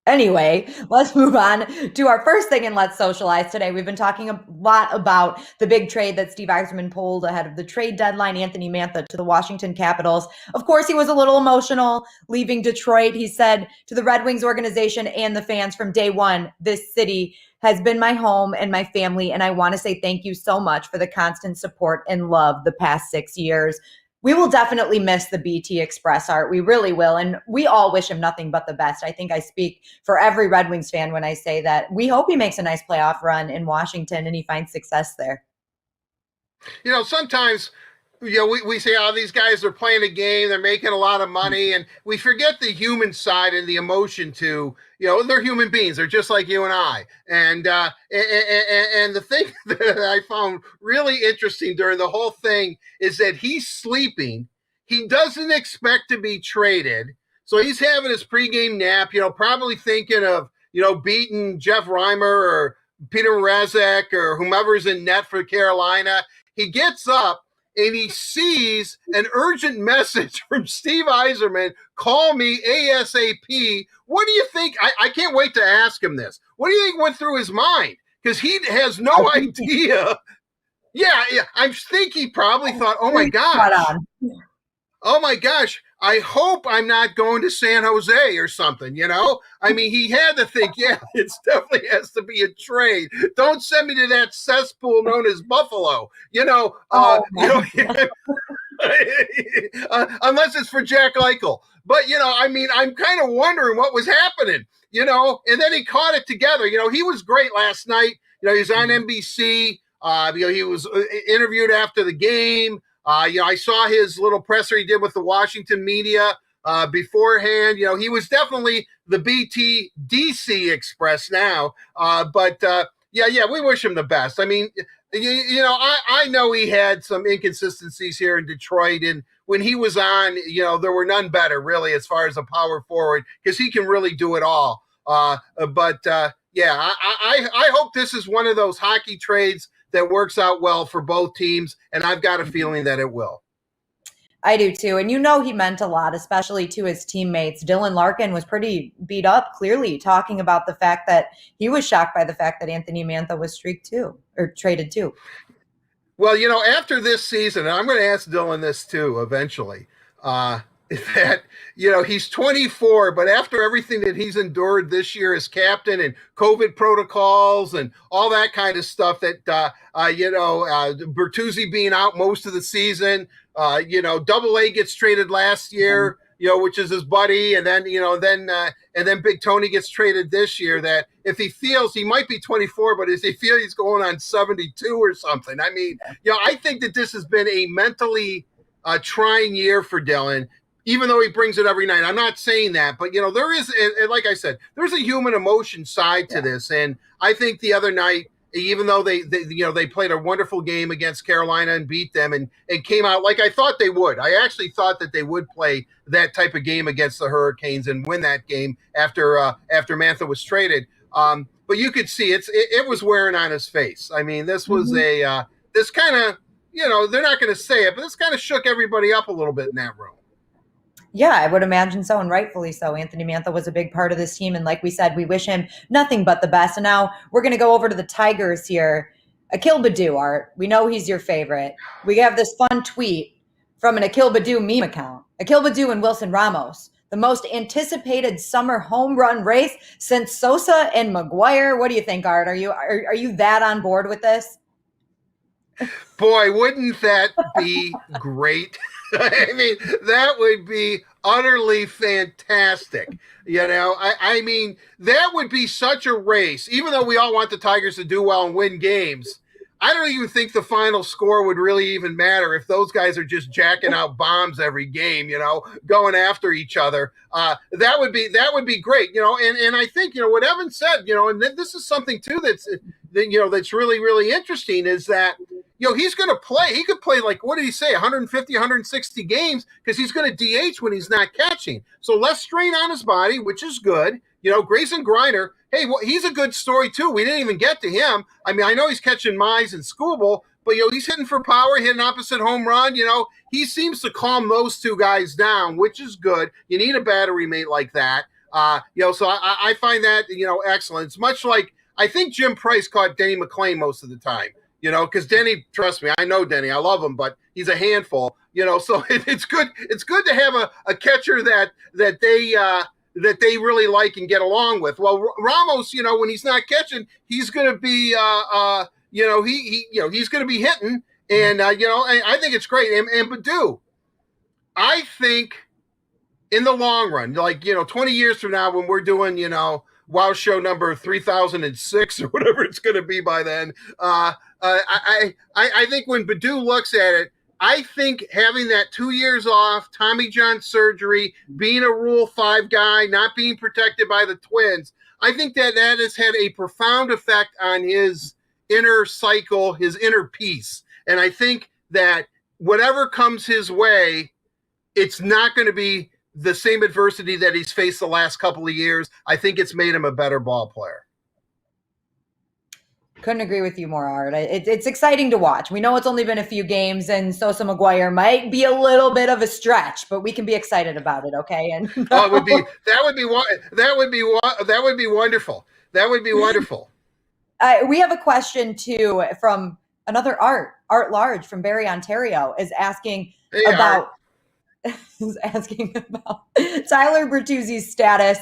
Anyway, let's move on to our first thing in Let's Socialize today. We've been talking a lot about the big trade that Steve Yzerman pulled ahead of the trade deadline, Anthony Mantha to the Washington Capitals. Of course, he was a little emotional leaving Detroit. He said to the Red Wings organization and the fans from day one, this city has been my home and my family, and I want to say thank you so much for the constant support and love the past 6 years. We will definitely miss the BT Express, Art. We really will. And we all wish him nothing but the best. I think I speak for every Red Wings fan when I say that we hope he makes a nice playoff run in Washington and he finds success there. Sometimes, we say, oh, these guys are playing a game, they're making a lot of money, and we forget the human side and the emotion to, they're human beings. They're just like you and I. And the thing that I found really interesting during the whole thing is that he's sleeping. He doesn't expect to be traded. So he's having his pregame nap, probably thinking of, beating Jeff Reimer or Peter Mrazek or whomever's in net for Carolina. He gets up and he sees an urgent message from Steve Yzerman, call me ASAP. What do you think? I can't wait to ask him this. What do you think went through his mind? Because he has no idea. Yeah, I think he probably thought, oh my gosh, I hope I'm not going to San Jose or something, he had to think, it definitely has to be a trade. Don't send me to that cesspool known as Buffalo, unless it's for Jack Eichel. But, I'm kind of wondering what was happening, and then he caught it together. He was great last night. He was on NBC. He was interviewed after the game. I saw his little presser he did with the Washington media beforehand. He was definitely the BT DC Express now. But we wish him the best. I know he had some inconsistencies here in Detroit, and when he was on, there were none better really as far as a power forward, because he can really do it all. I hope this is one of those hockey trades that works out well for both teams, and I've got a feeling that it will. I do too. And he meant a lot, especially to his teammates. Dylan Larkin was pretty beat up, clearly, talking about the fact that he was shocked by the fact that Anthony Mantha was traded too. Well, after this season, and I'm going to ask Dylan this too eventually, that, he's 24, but after everything that he's endured this year as captain and COVID protocols and all that kind of stuff that, Bertuzzi being out most of the season, Double A gets traded last year. which is his buddy, and then and then Big Tony gets traded this year. That if he feels he might be 24, but if he feels he's going on 72 or something, I mean, I think that this has been a mentally trying year for Dylan. Even though he brings it every night, I'm not saying that, but there is, and like I said, there's a human emotion side to this, and I think the other night, even though they played a wonderful game against Carolina and beat them, and came out like I thought they would. I actually thought that they would play that type of game against the Hurricanes and win that game after Mantha was traded. But you could see it was wearing on his face. I mean, this was this kind of they're not going to say it, but this kind of shook everybody up a little bit in that room. Yeah, I would imagine so, and rightfully so. Anthony Mantha was a big part of this team, and like we said, we wish him nothing but the best. And now we're going to go over to the Tigers here. Akil Baddoo, Art, we know he's your favorite. We have this fun tweet from an Akil Baddoo meme account. Akil Baddoo and Wilson Ramos, the most anticipated summer home run race since Sosa and McGuire. What do you think, Art? Are you that on board with this? Boy, wouldn't that be great? I mean, that would be utterly fantastic. I mean, that would be such a race. Even though we all want the Tigers to do well and win games, I don't even think the final score would really even matter if those guys are just jacking out bombs every game, going after each other. That would be great, and I think, what Evan said, and this is something too that's really, really interesting is that, he's going to play. He could play, like, what did he say, 150, 160 games, because he's going to DH when he's not catching. So less strain on his body, which is good. Grayson Griner, hey, well, he's a good story, too. We didn't even get to him. I mean, I know he's catching Mize and Scooble, but, he's hitting for power, hitting opposite home run. He seems to calm those two guys down, which is good. You need a battery mate like that. So I find that, excellent. It's much like, I think Jim Price caught Denny McClain most of the time. Because Denny, trust me, I know Denny, I love him, but he's a handful. So it's good. It's good to have a catcher that they really like and get along with. Well, Ramos, when he's not catching, he's going to be, he's going to be hitting, and I think it's great. And Baddoo, I think in the long run, like 20 years from now, when we're doing Wow Show number 3006 or whatever it's going to be by then. I think when Baddoo looks at it, I think having that 2 years off, Tommy John surgery, being a Rule 5 guy, not being protected by the Twins, I think that has had a profound effect on his inner cycle, his inner peace. And I think that whatever comes his way, it's not going to be the same adversity that he's faced the last couple of years. I think it's made him a better ball player. Couldn't agree with you more, Art. It's exciting to watch. We know it's only been a few games, and Sosa McGuire might be a little bit of a stretch, but we can be excited about it, okay? And that would be wonderful. That would be wonderful. We have a question too from another Art Large from Barrie, Ontario, is asking about Tyler Bertuzzi's status.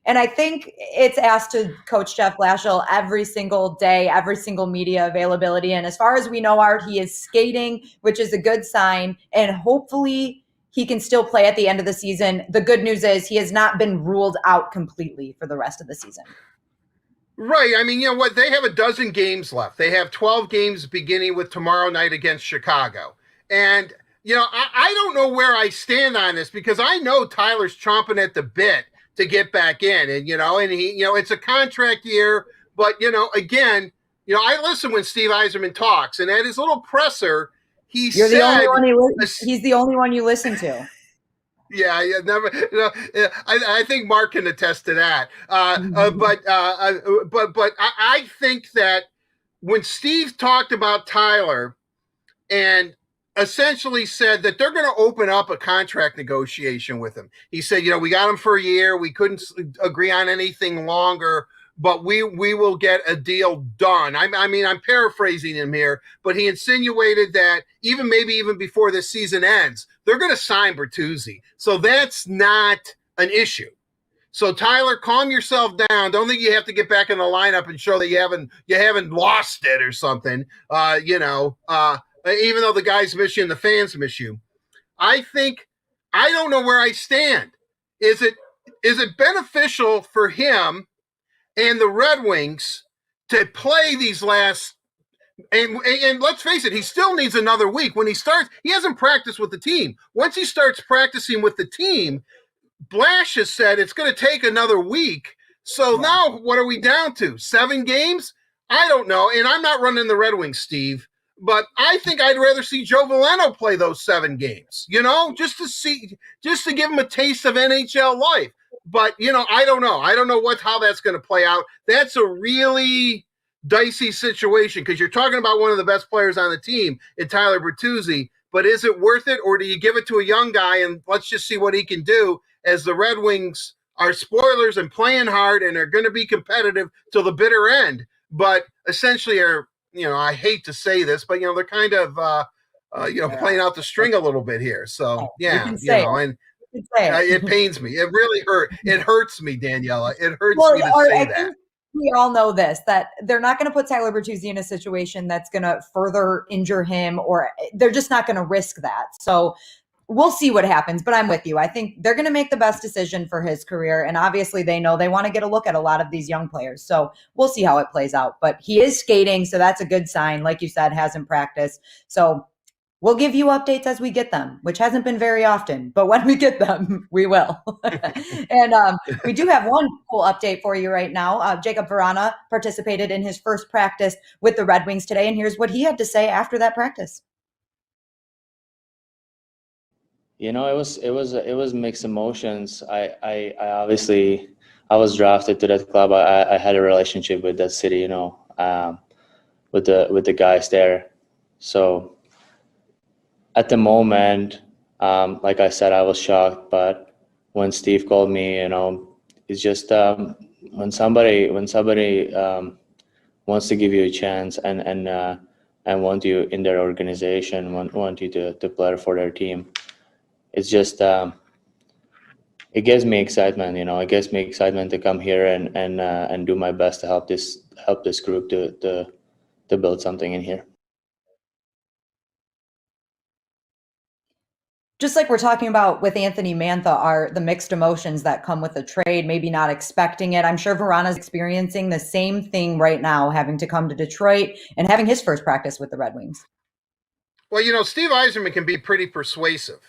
And I think it's asked to Coach Jeff Blashill every single day, every single media availability. And as far as we know, Art, he is skating, which is a good sign. And hopefully he can still play at the end of the season. The good news is he has not been ruled out completely for the rest of the season. Right. I mean, what? They have a dozen games left. They have 12 games beginning with tomorrow night against Chicago. And, I don't know where I stand on this because I know Tyler's chomping at the bit to get back in. And, and he, it's a contract year, but, again, I listen when Steve Yzerman talks, and at his little presser, he's the only one you listen to. Yeah, never. I think Mark can attest to that. But I think that when Steve talked about Tyler and essentially said that they're going to open up a contract negotiation with him. He said, we got him for a year. We couldn't agree on anything longer, but we will get a deal done. I mean, I'm paraphrasing him here, but he insinuated that maybe even before this season ends, they're going to sign Bertuzzi. So that's not an issue. So Tyler, calm yourself down. Don't think you have to get back in the lineup and show that you haven't lost it or something. Even though the guys miss you and the fans miss you. I think I don't know where I stand. Is it beneficial for him and the Red Wings to play these last? And let's face it, he still needs another week. When he starts, he hasn't practiced with the team. Once he starts practicing with the team, Blash has said it's going to take another week. So now what are we down to? 7 games? I don't know. And I'm not running the Red Wings, Steve. But I think I'd rather see Joe Valeno play those 7 games, just to give him a taste of NHL life. But, I don't know. I don't know how that's going to play out. That's a really dicey situation because you're talking about one of the best players on the team in Tyler Bertuzzi. But is it worth it, or do you give it to a young guy and let's just see what he can do, as the Red Wings are spoilers and playing hard and are going to be competitive till the bitter end, but essentially are, I hate to say this, but, they're kind of, playing out the string a little bit here. So, it pains me. It really It hurts me, Daniela. It hurts me to say that. We all know this, that they're not going to put Tyler Bertuzzi in a situation that's going to further injure him, or they're just not going to risk that. So we'll see what happens, but I'm with you. I think they're going to make the best decision for his career. And obviously they know they want to get a look at a lot of these young players. So we'll see how it plays out, but he is skating. So that's a good sign. Like you said, hasn't practiced. So we'll give you updates as we get them, which hasn't been very often, but when we get them, we will. And we do have one cool update for you right now. Jacob Verana participated in his first practice with the Red Wings today, and here's what he had to say after that practice. It was mixed emotions. I obviously, I was drafted to that club. I had a relationship with that city, with the guys there. So at the moment, like I said, I was shocked. But when Steve called me, it's just when somebody wants to give you a chance and want you in their organization, want you to play for their team. It's just it gives me excitement. It gives me excitement to come here and do my best to help this group to build something in here. Just like we're talking about with Anthony Mantha, are the mixed emotions that come with the trade, maybe not expecting it. I'm sure Verana's experiencing the same thing right now, having to come to Detroit and having his first practice with the Red Wings. Well, Steve Yzerman can be pretty persuasive.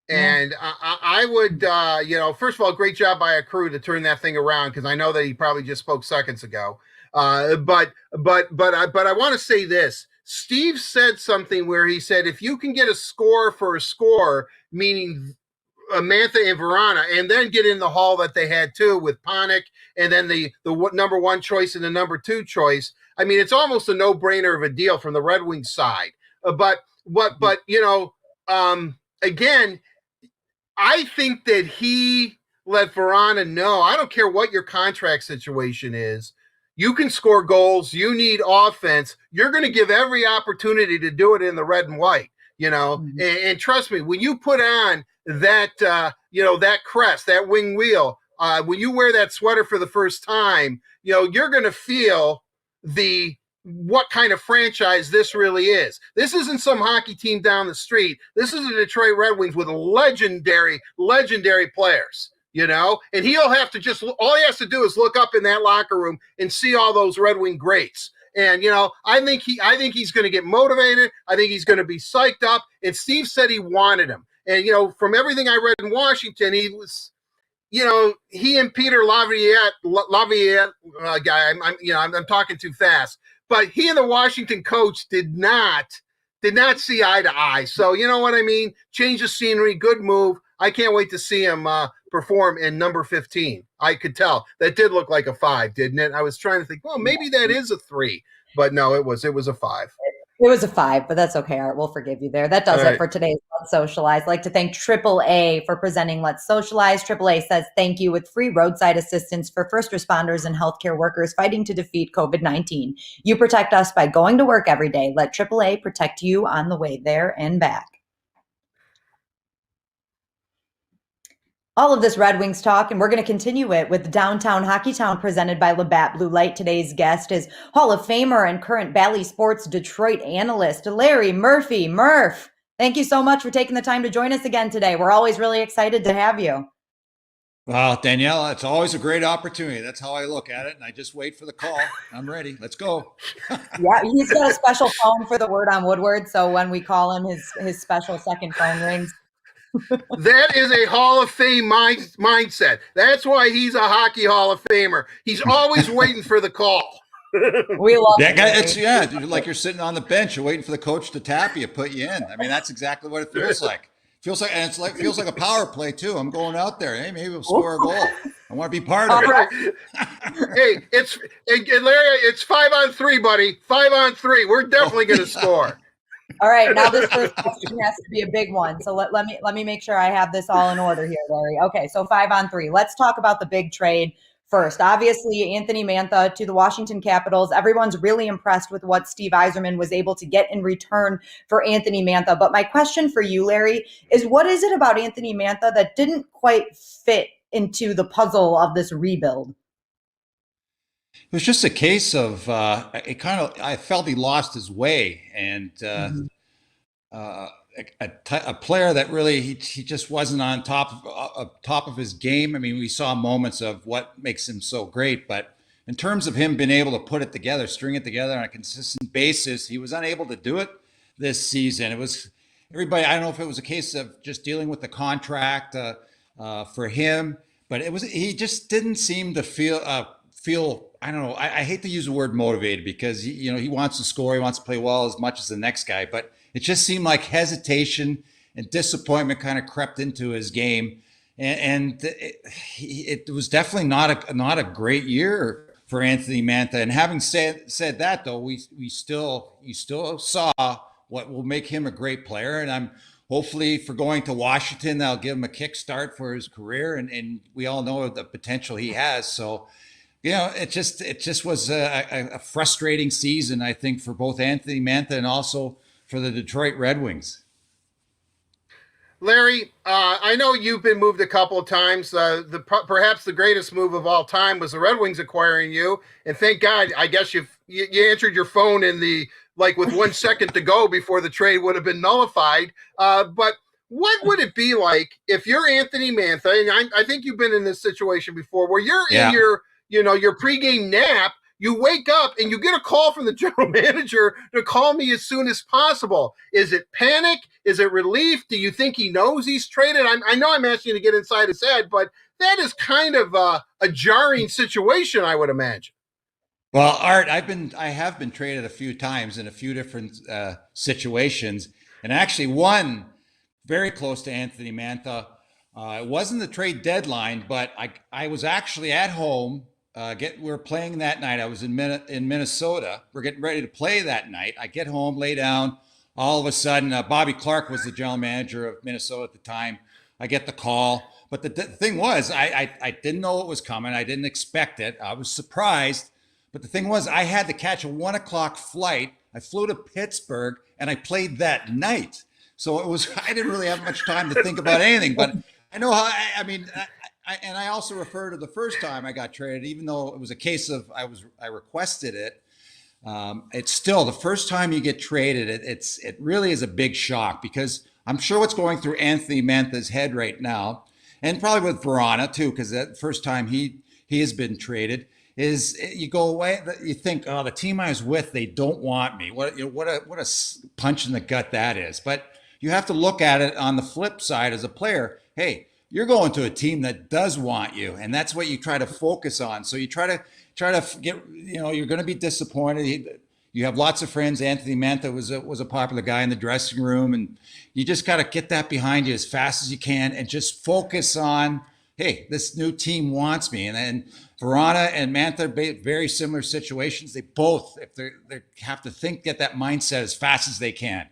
And I would, first of all, great job by a crew to turn that thing around, because I know that he probably just spoke seconds ago. But I want to say this. Steve said something where he said, if you can get a score for a score, meaning Mantha and Verana, and then get in the haul that they had too with Panik, and then the number 1 choice and the number 2 choice. I mean, it's almost a no-brainer of a deal from the Red Wings side. Again, I think that he let Verana know, I don't care what your contract situation is. You can score goals. You need offense. You're going to give every opportunity to do it in the red and white, and trust me, when you put on that, that crest, that wing wheel, when you wear that sweater for the first time, you're going to feel what kind of franchise this really is. This isn't some hockey team down the street. This is the Detroit Red Wings with legendary players, and he'll have to all he has to do is look up in that locker room and see all those Red Wing greats. And, I think he's going to get motivated. I think he's going to be psyched up. And Steve said he wanted him. And, from everything I read in Washington, he was, he and Peter Laviolette guy, I'm talking too fast, but he and the Washington coach did not see eye to eye. So, you know what I mean? Change of scenery, good move. I can't wait to see him perform in number 15. I could tell that did look like a 5, didn't it? I was trying to think, well, maybe that is a 3, but no, it was a 5. It was a 5, but that's okay, Art. We'll forgive you there. That does it for today's Let's Socialize. I'd like to thank AAA for presenting Let's Socialize. AAA says thank you with free roadside assistance for first responders and healthcare workers fighting to defeat COVID-19. You protect us by going to work every day. Let AAA protect you on the way there and back. All of this Red Wings talk, and we're going to continue it with Downtown Hockey Town presented by Labatt Blue Light. Today's guest is Hall of Famer and current Bally Sports Detroit analyst, Larry Murphy. Murph, Thank you so much for taking the time to join us again today. We're always really excited to have you. Well, Danielle, it's always a great opportunity. That's how I look at it. And I just wait for the call. I'm ready. Let's go. Yeah, he's got a special phone for the Word on Woodward. So when we call him, his special second phone rings. That is a Hall of Fame mindset. That's why he's a hockey Hall of Famer. He's always waiting for the call. We love that guy. it. It's like you're sitting on the bench, you're waiting for the coach to tap you, put you in. I mean, that's exactly what it feels like. Feels like a power play too. I'm going out there. Hey, maybe we'll score a goal. I want to be part of it. Right. Hey, Larry, it's 5-on-3, buddy. 5-on-3. We're definitely going to score. All right, now this first question has to be a big one. So let me make sure I have this all in order here, Larry. Okay, so 5-on-3. Let's talk about the big trade first. Obviously, Anthony Mantha to the Washington Capitals. Everyone's really impressed with what Steve Yzerman was able to get in return for Anthony Mantha. But my question for you, Larry, is what is it about Anthony Mantha that didn't quite fit into the puzzle of this rebuild? It was just a case of I felt he lost his way, and a player that really he just wasn't on top of his game. I mean, we saw moments of what makes him so great, but in terms of him being able to put it together, string it together on a consistent basis, he was unable to do it this season. It was everybody. I don't know if it was a case of just dealing with the contract for him, but he just didn't seem to feel. I don't know. I hate to use the word motivated because he wants to score, he wants to play well as much as the next guy, but it just seemed like hesitation and disappointment kind of crept into his game, and it was definitely not a great year for Anthony Mantha. And having said that, though, you still saw what will make him a great player, and I'm hopefully for going to Washington, that'll give him a kickstart for his career, and we all know the potential he has. So. It just was a frustrating season, I think, for both Anthony Mantha and also for the Detroit Red Wings. Larry, I know you've been moved a couple of times. Perhaps the greatest move of all time was the Red Wings acquiring you, and thank God. I guess you answered your phone with 1 second to go before the trade would have been nullified. But what would it be like if you're Anthony Mantha? And I think you've been in this situation before, where you're in your pregame nap, you wake up and you get a call from the general manager to call me as soon as possible. Is it panic? Is it relief? Do you think he knows he's traded? I know I'm asking you to get inside his head, but that is kind of a jarring situation, I would imagine. Well, Art, I have been traded a few times in a few different situations, and actually one very close to Anthony Mantha. It wasn't the trade deadline, but I was actually at home. We were playing that night. I was in Minnesota. We're getting ready to play that night. I get home, lay down. All of a sudden, Bobby Clark was the general manager of Minnesota at the time. I get the call. But the thing was, I didn't know it was coming. I didn't expect it. I was surprised. But the thing was, I had to catch a 1 o'clock flight. I flew to Pittsburgh, and I played that night. So I didn't really have much time to think about anything. But I know how, and I also refer to the first time I got traded, even though it was a case of I requested it. It's still the first time you get traded. It really is a big shock, because I'm sure what's going through Anthony Mantha's head right now, and probably with Verana too, because that first time he has been traded, is you go away, you think, oh, the team I was with, they don't want me. What a punch in the gut that is. But you have to look at it on the flip side as a player. Hey, you're going to a team that does want you, and that's what you try to focus on. So you try to get, you're going to be disappointed. You have lots of friends. Anthony Mantha was a popular guy in the dressing room, and you just got to get that behind you as fast as you can and just focus on, hey, this new team wants me. And then Verana and Mantha, very similar situations. They both, if they have to get that mindset as fast as they can.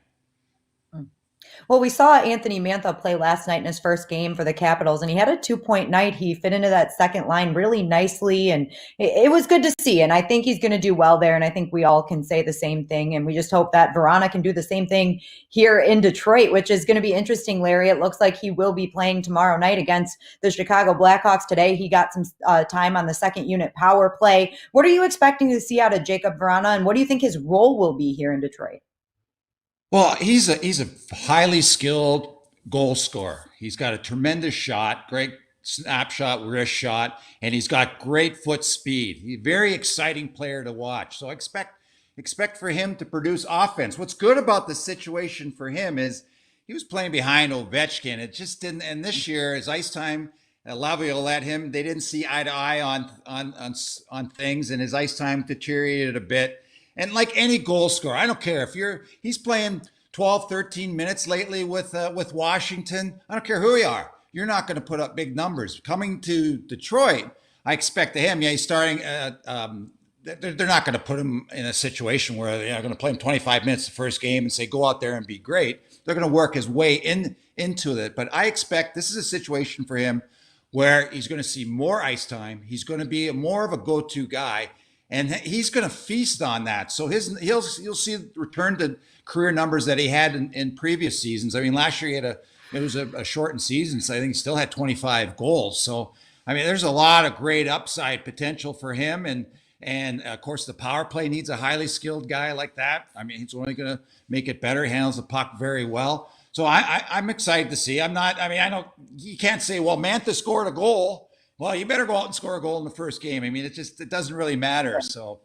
Well, we saw Anthony Mantha play last night in his first game for the Capitals, and he had a 2-point night. He fit into that second line really nicely, and it was good to see. And I think he's going to do well there, and I think we all can say the same thing. And we just hope that Verana can do the same thing here in Detroit, which is going to be interesting, Larry. It looks like he will be playing tomorrow night against the Chicago Blackhawks. Today, he got some time on the second unit power play. What are you expecting to see out of Jacob Verana, and what do you think his role will be here in Detroit? Well, he's a highly skilled goal scorer. He's got a tremendous shot, great snapshot, wrist shot, and he's got great foot speed. He's a very exciting player to watch. So expect for him to produce offense. What's good about the situation for him is he was playing behind Ovechkin. It just didn't. And this year, his ice time, Laviolette him. They didn't see eye to eye on things, and his ice time deteriorated a bit. And like any goal scorer, I don't care if he's playing 12, 13 minutes lately with Washington. I don't care who you are. You're not going to put up big numbers. Coming to Detroit, I expect to him. Yeah, he's starting. They're not going to put him in a situation where they're going to play him 25 minutes the first game and say go out there and be great. They're going to work his way into it. But I expect this is a situation for him where he's going to see more ice time. He's going to be more of a go-to guy. And he's going to feast on that. So you'll see return to career numbers that he had in previous seasons. I mean, last year it was a shortened season, so I think he still had 25 goals. So I mean, there's a lot of great upside potential for him. And of course, the power play needs a highly skilled guy like that. I mean, he's only going to make it better. He handles the puck very well. So I'm excited to see. I know you can't say, well, Mantha scored a goal. Well, you better go out and score a goal in the first game. I mean, it doesn't really matter. So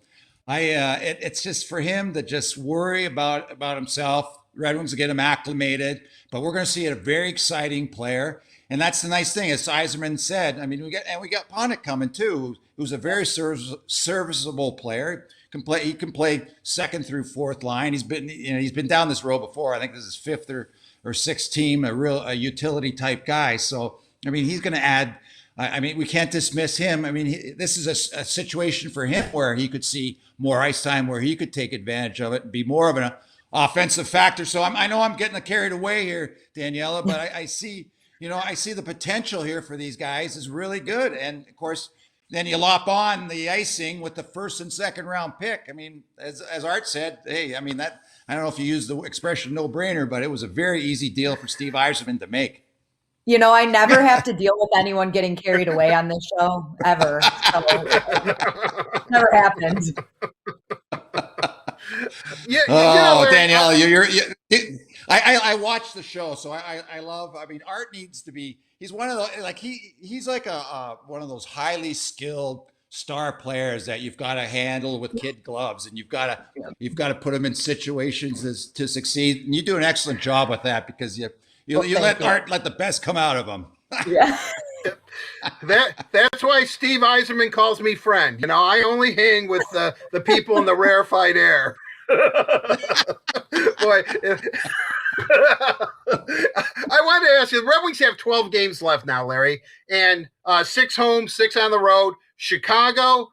it's just for him to just worry about himself. Red Wings will get him acclimated, but we're going to see a very exciting player. And that's the nice thing, as Yzerman said. I mean, we got Ponick coming too, who's a very serviceable player. He can play second through fourth line. He's been down this road before. I think this is fifth or sixth team, a utility type guy. So I mean, he's going to add. I mean, we can't dismiss him. I mean, this is a situation for him where he could see more ice time, where he could take advantage of it and be more of an offensive factor. So I know I'm getting carried away here, Daniela, but I see the potential here for these guys is really good. And of course, then you lop on the icing with the first and second round pick. I mean, as Art said, hey, I mean, that, I don't know if you use the expression no brainer, but it was a very easy deal for Steve Yzerman to make. You know, I never have to deal with anyone getting carried away on this show ever. So it never happens. Danielle, I watch the show, so I love. I mean, Art needs to be. He's one of the he's like one of those highly skilled star players that you've got to handle with kid gloves, and you've got to put him in situations to succeed. And you do an excellent job with that because you let Art let the best come out of him. Yeah. That's why Steve Yzerman calls me friend. You know, I only hang with the people in the rarefied air. Boy, I wanted to ask you, the Red Wings have 12 games left now, Larry, and 6 home, 6 on the road, Chicago,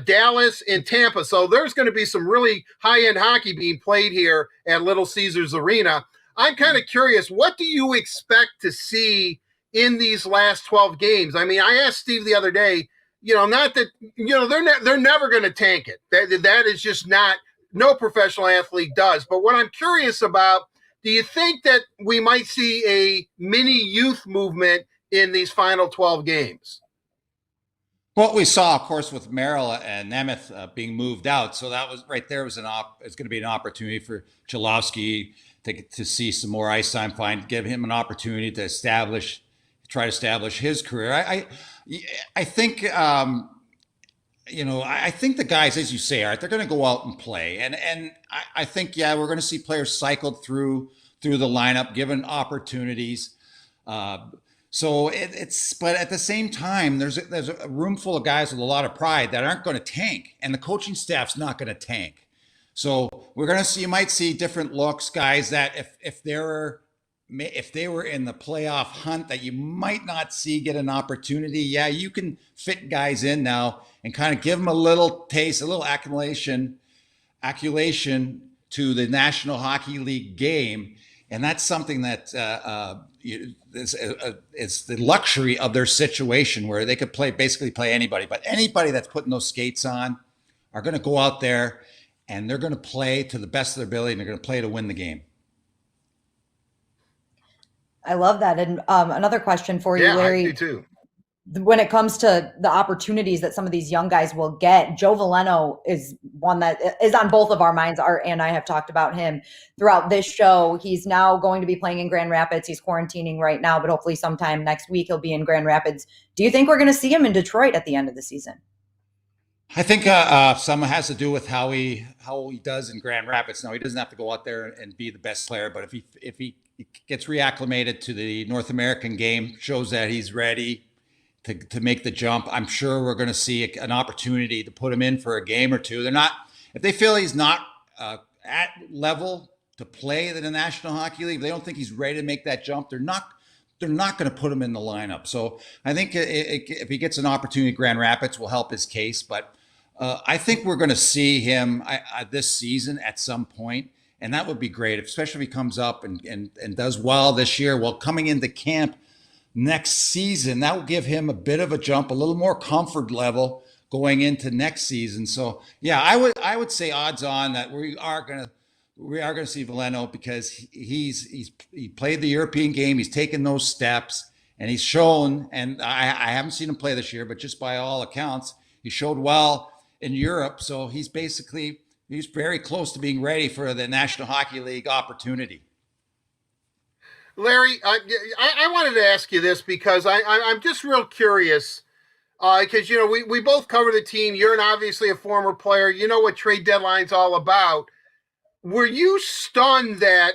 Dallas, and Tampa. So there's going to be some really high-end hockey being played here at Little Caesars Arena. I'm kind of curious, what do you expect to see in these last 12 games? I mean, I asked Steve the other day, not that, they're never going to tank it. That is just not, no professional athlete does. But what I'm curious about, do you think that we might see a mini youth movement in these final 12 games? What we saw, of course, with Merrill and Nemeth being moved out. So that was right there was it's going to be an opportunity for Chalafsky to see some more ice time, give him an opportunity to try to establish his career. I think, I think the guys, as you say, Art, they're going to go out and play. And I think, we're going to see players cycled through the lineup, given opportunities. So but at the same time, there's a room full of guys with a lot of pride that aren't going to tank, and the coaching staff's not going to tank. So you might see different looks, guys that if they were in the playoff hunt that you might not see get an opportunity. Yeah, you can fit guys in now and kind of give them a little taste, a little accolation to the National Hockey League game. And that's something that it's the luxury of their situation where they could basically play anybody. But anybody that's putting those skates on are going to go out there and they're going to play to the best of their ability, and they're going to play to win the game. I love that. And another question for you, Larry. I do too. when it comes to the opportunities that some of these young guys will get, Joe Valeno is one that is on both of our minds. Art and I have talked about him throughout this show. He's now going to be playing in Grand Rapids. He's quarantining right now, but hopefully sometime next week he'll be in Grand Rapids. Do you think we're going to see him in Detroit at the end of the season? I think some has to do with how he does in Grand Rapids. Now, he doesn't have to go out there and be the best player, but if he gets reacclimated to the North American game, shows that he's ready to make the jump, I'm sure we're going to see an opportunity to put him in for a game or two. If they feel he's not at level to play in the National Hockey League, they don't think he's ready to make that jump, they're not going to put him in the lineup. So I think if he gets an opportunity, Grand Rapids will help his case. But I think we're going to see him this season at some point, and that would be great, especially if he comes up and does well this year. Well, coming into camp next season, that will give him a bit of a jump, a little more comfort level going into next season. So yeah, I would say odds on that we are going to see Valeno, because he played the European game, he's taken those steps, and he's shown. And I haven't seen him play this year, but just by all accounts, he showed well in Europe. So he's very close to being ready for the National Hockey League opportunity. Larry, I wanted to ask you this because I'm just real curious, because we both cover the team. You're obviously a former player. You know what trade deadline's all about. Were you stunned that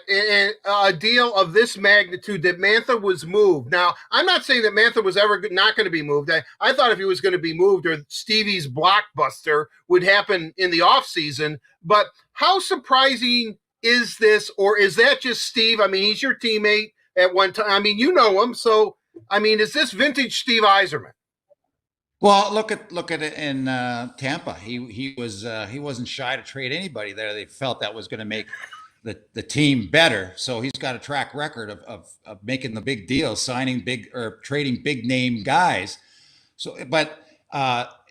a deal of this magnitude, that Mantha was moved? Now, I'm not saying that Mantha was ever not going to be moved. I thought if he was going to be moved, or Stevie's blockbuster would happen in the offseason. But how surprising is this, or is that just Steve? I mean, he's your teammate at one time. I mean, you know him. So, I mean, is this vintage Steve Yzerman? Well, look at it in Tampa. He wasn't shy to trade anybody there. They felt that was going to make the team better. So he's got a track record of making the big deals, signing big or trading big name guys. So, but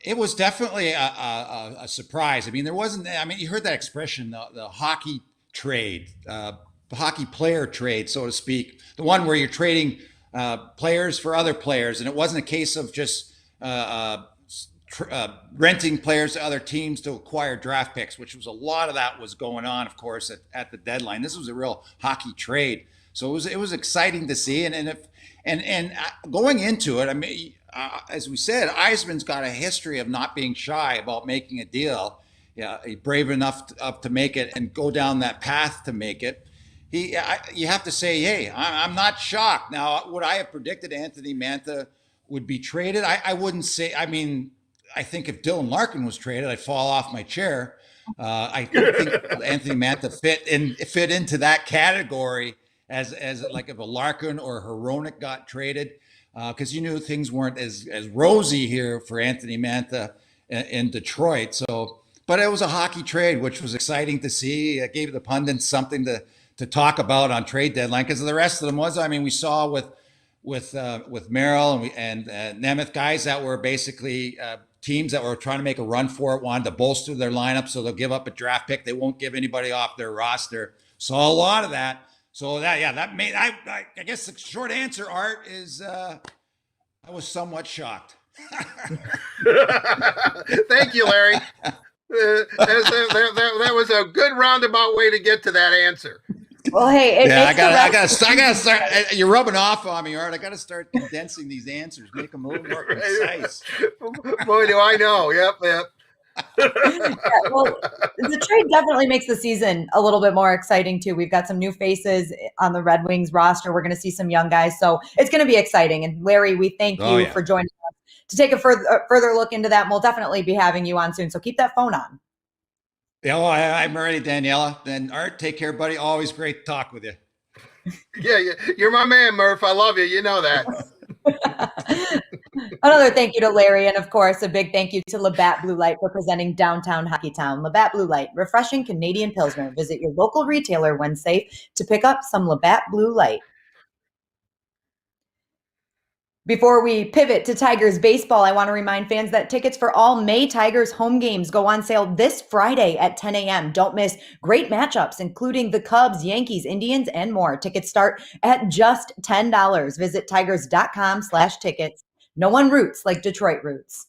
it was definitely a surprise. I mean, you heard that expression, the hockey trade, the hockey player trade, so to speak, the one where you're trading players for other players, and it wasn't a case of just renting players to other teams to acquire draft picks, which was a lot of that was going on, of course, at the deadline. This was a real hockey trade, so it was exciting to see. And going into it, I mean, as we said, Yzerman's got a history of not being shy about making a deal. Yeah, he's brave enough to make it and go down that path to make it. You have to say, hey, I'm not shocked. Now, would I have predicted Anthony Mantha would be traded? I wouldn't say. I mean, I think if Dylan Larkin was traded, I'd fall off my chair. I don't think Anthony Mantha fit into that category as like if a Larkin or Hronek got traded, because you knew things weren't as rosy here for Anthony Mantha in Detroit. So, but it was a hockey trade, which was exciting to see. It gave the pundits something to talk about on trade deadline, because the rest of them was, I mean, we saw with Merrill and Nemeth, guys that were basically teams that were trying to make a run for it, wanted to bolster their lineup, so they'll give up a draft pick. They won't give anybody off their roster. Saw a lot of that. So that made, I guess the short answer, Art, is I was somewhat shocked. Thank you, Larry. That was a good roundabout way to get to that answer. Well, hey, I gotta start. You're rubbing off on me, Art. I gotta start condensing these answers, make them a little more concise. Boy, do I know. Yep. Yeah, well, the trade definitely makes the season a little bit more exciting too. We've got some new faces on the Red Wings roster. We're going to see some young guys, so it's going to be exciting. And Larry, we thank you for joining us to take a further look into that. And we'll definitely be having you on soon. So keep that phone on. Yeah, well, I'm ready, Daniela. Then Art, take care, buddy. Always great to talk with you. Yeah, you're my man, Murph. I love you. You know that. Another thank you to Larry, and of course, a big thank you to Labatt Blue Light for presenting Downtown Hockey Town. Labatt Blue Light, refreshing Canadian Pilsner. Visit your local retailer when safe to pick up some Labatt Blue Light. Before we pivot to Tigers baseball, I want to remind fans that tickets for all May Tigers home games go on sale this Friday at 10 a.m. Don't miss great matchups, including the Cubs, Yankees, Indians, and more. Tickets start at just $10. Visit tigers.com/tickets No one roots like Detroit roots.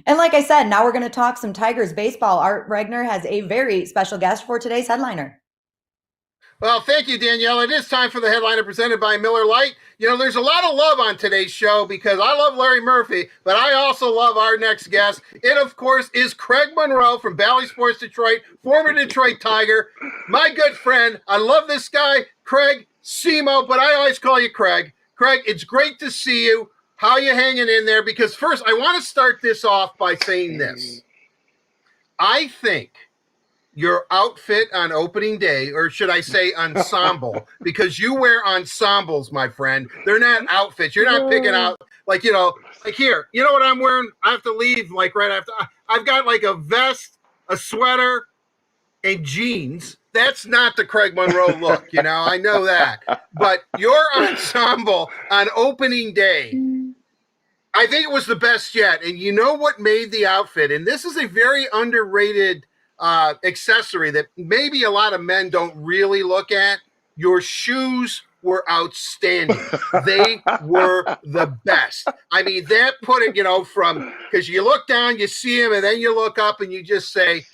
And like I said, now we're going to talk some Tigers baseball. Art Regner has a very special guest for today's headliner. Well, thank you, Danielle. It is time for the headliner presented by Miller Lite. You know, there's a lot of love on today's show because I love Larry Murphy, but I also love our next guest. It, of course, is Craig Monroe from Bally Sports Detroit, former Detroit Tiger. My good friend. I love this guy, Craig Simo, but I always call you Craig. Craig, it's great to see you. How you hanging in there? Because first, I want to start this off by saying this. I think your outfit on opening day, or should I say ensemble, because you wear ensembles, my friend. They're not outfits. You're not picking out, like, you know, like here, you know what I'm wearing? I have to leave like right after. I've got like a vest, a sweater, and jeans. That's not the Craig Monroe look, you know, I know that. But your ensemble on opening day, I think it was the best yet. And you know what made the outfit? And this is a very underrated accessory that maybe a lot of men don't really look at. Your shoes were outstanding. They were the best. I mean, that put it, you know, from, because you look down, you see him, and then you look up and you just say,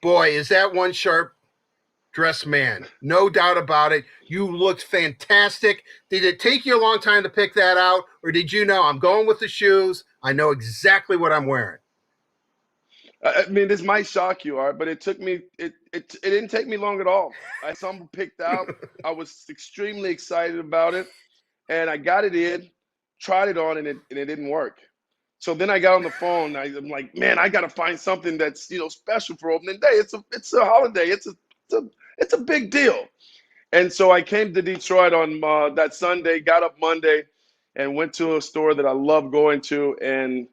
boy, is that one sharp dressed man. No doubt about it. You looked fantastic. Did it take you a long time to pick that out, or did you know I'm going with the shoes? I know exactly what I'm wearing. I mean, this might shock you, Art, but it took me. It didn't take me long at all. I saw them picked out. I was extremely excited about it, and I got it in, tried it on, and it didn't work. So then I got on the phone. I'm like, man, I got to find something that's, you know, special for opening day. It's a holiday. It's a big deal. And so I came to Detroit on that Sunday, got up Monday, and went to a store that I love going to, and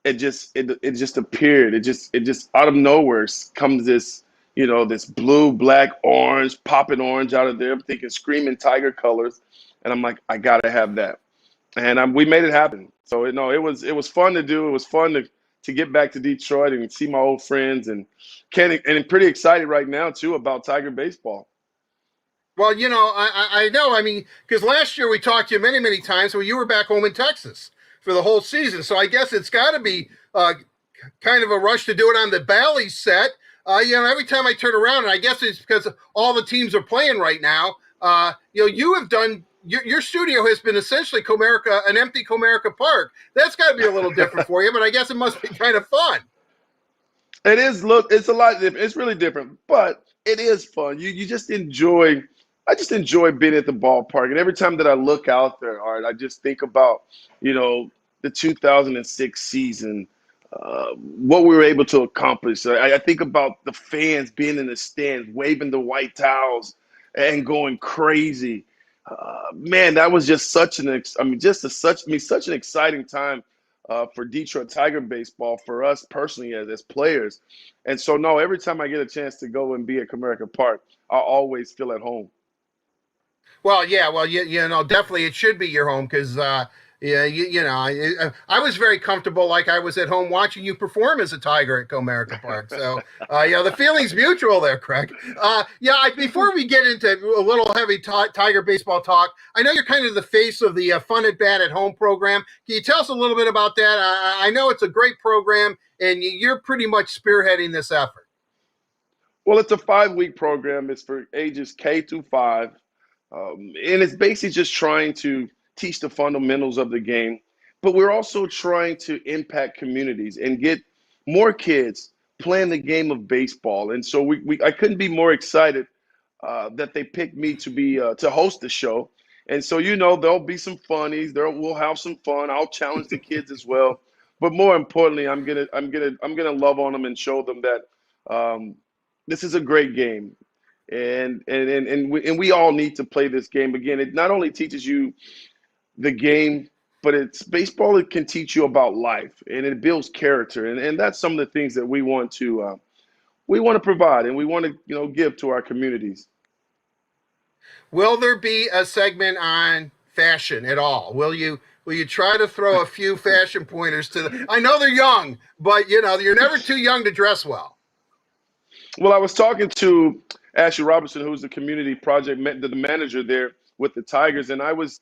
it just appeared. It just out of nowhere comes this, you know, this blue, black, orange, popping orange out of there. I'm thinking screaming Tiger colors, and I'm like, I gotta have that, and we made it happen. So you know, it was fun to do. It was fun to get back to Detroit and see my old friends, and I'm pretty excited right now too about Tiger baseball. Well, you know, I know. I mean, because last year we talked to you many, many times when you were back home in Texas for the whole season. So I guess it's got to be kind of a rush to do it on the Bally set. You know, every time I turn around, and I guess it's because all the teams are playing right now. You know, you have done your studio has been essentially Comerica, an empty Comerica Park. That's got to be a little different for you, but I guess it must be kind of fun. It is. Look, it's a lot different. It's really different, but it is fun. You just enjoy. I just enjoy being at the ballpark, and every time that I look out there, Art, I just think about, you know, the 2006 season, what we were able to accomplish. I think about the fans being in the stands, waving the white towels and going crazy. Man, that was just such an exciting time for Detroit Tiger baseball, for us personally as players. And so, no, every time I get a chance to go and be at Comerica Park, I always feel at home. Well, yeah, well, you know, definitely it should be your home because, yeah, you know, I was very comfortable, like I was at home watching you perform as a Tiger at Comerica Park. So, you know, the feeling's mutual there, Craig. Yeah, before we get into a little heavy Tiger baseball talk, I know you're kind of the face of the Fun at Bat at Home program. Can you tell us a little bit about that? I know it's a great program, and you're pretty much spearheading this effort. Well, it's a 5-week program. It's for ages K through 5. And it's basically just trying to teach the fundamentals of the game, but we're also trying to impact communities and get more kids playing the game of baseball. And so I couldn't be more excited that they picked me to be to host the show. And so, you know, there'll be some funnies. We'll have some fun. I'll challenge the kids as well. But more importantly, I'm gonna love on them and show them that this is a great game. And we all need to play this game. Again, it not only teaches you the game, but it's baseball. It can teach you about life, and it builds character, and that's some of the things that we want to provide, and we want to, you know, give to our communities. Will there be a segment on fashion at all? Will you try to throw a few fashion pointers to them? I know they're young, but you know, you're never too young to dress well. Well, I was talking to Ashley Robertson, who's the community project, the manager there with the Tigers, and I was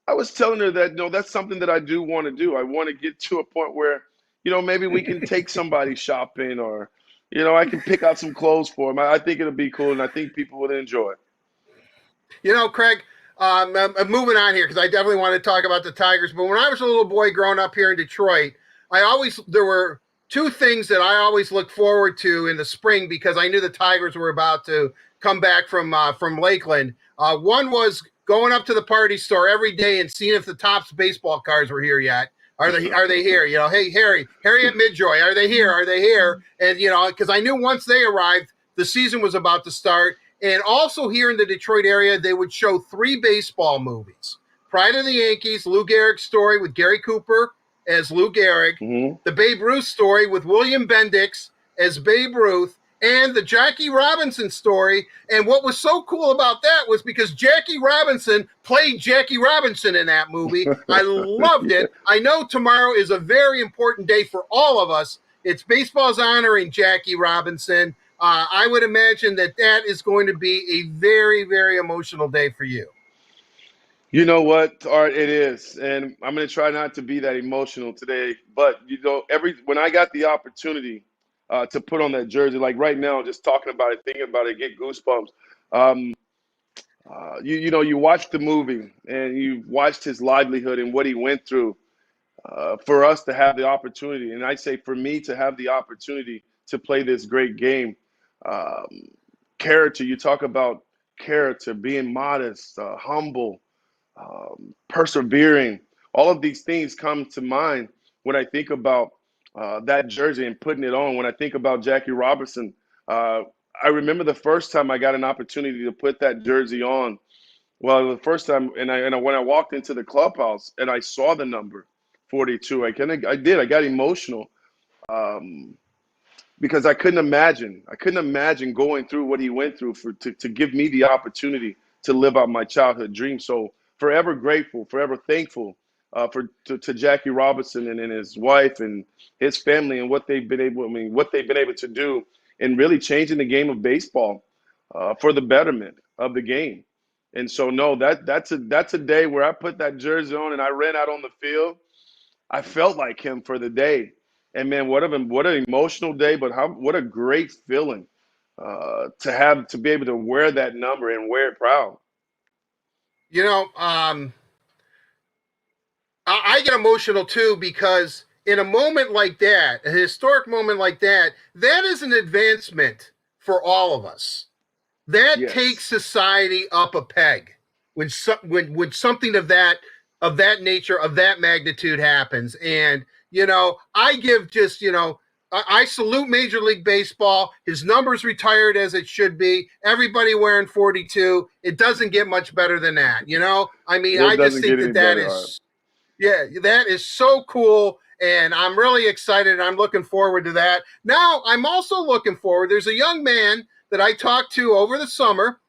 I was telling her that, no, that's something that I do want to do. I want to get to a point where, maybe we can take somebody shopping, or, I can pick out some clothes for them. I think it'll be cool, and I think people would enjoy it. Craig, I'm moving on here because I definitely want to talk about the Tigers. But when I was a little boy growing up here in Detroit, there were two things that I always looked forward to in the spring because I knew the Tigers were about to come back from Lakeland. One was going up to the party store every day and seeing if the Topps baseball cards were here yet. Are they here? Hey, Harry at Midjoy, are they here? Are they here? And, because I knew once they arrived, the season was about to start. And also here in the Detroit area, they would show 3 baseball movies. Pride of the Yankees, Lou Gehrig's story with Gary Cooper as Lou Gehrig, the Babe Ruth story with William Bendix as Babe Ruth, and the Jackie Robinson story. And what was so cool about that was because Jackie Robinson played Jackie Robinson in that movie. I loved it. I know tomorrow is a very important day for all of us. It's baseball's honoring Jackie Robinson. I would imagine that is going to be a very, very emotional day for you. You know what, Art, it is. And I'm going to try not to be that emotional today. But, when I got the opportunity to put on that jersey, like right now, just talking about it, thinking about it, get goosebumps. You watch the movie and you watched his livelihood and what he went through for us to have the opportunity. And I say for me to have the opportunity to play this great game. Character, you talk about character, being modest, humble, persevering. All of these things come to mind when I think about that jersey and putting it on. When I think about Jackie Robinson, I remember the first time I got an opportunity to put that jersey on. Well, the first time, when I walked into the clubhouse and I saw the number 42, I got emotional. Because I couldn't imagine going through what he went through to give me the opportunity to live out my childhood dream. So forever grateful, forever thankful to Jackie Robinson and his wife and his family and what they've been able to do in really changing the game of baseball for the betterment of the game. And so that's a day where I put that jersey on and I ran out on the field. I felt like him for the day. And man, what an emotional day, but what a great feeling to be able to wear that number and wear it proud. I get emotional too because in a moment like that, a historic moment like that, that is an advancement for all of us. That takes society up a peg when something of that nature, of that magnitude happens. And I salute Major League Baseball. His number's retired as it should be. Everybody wearing 42. It doesn't get much better than that. I just think that is so cool. And I'm really excited. I'm looking forward to that. Now, I'm also looking forward. There's a young man that I talked to over the summer.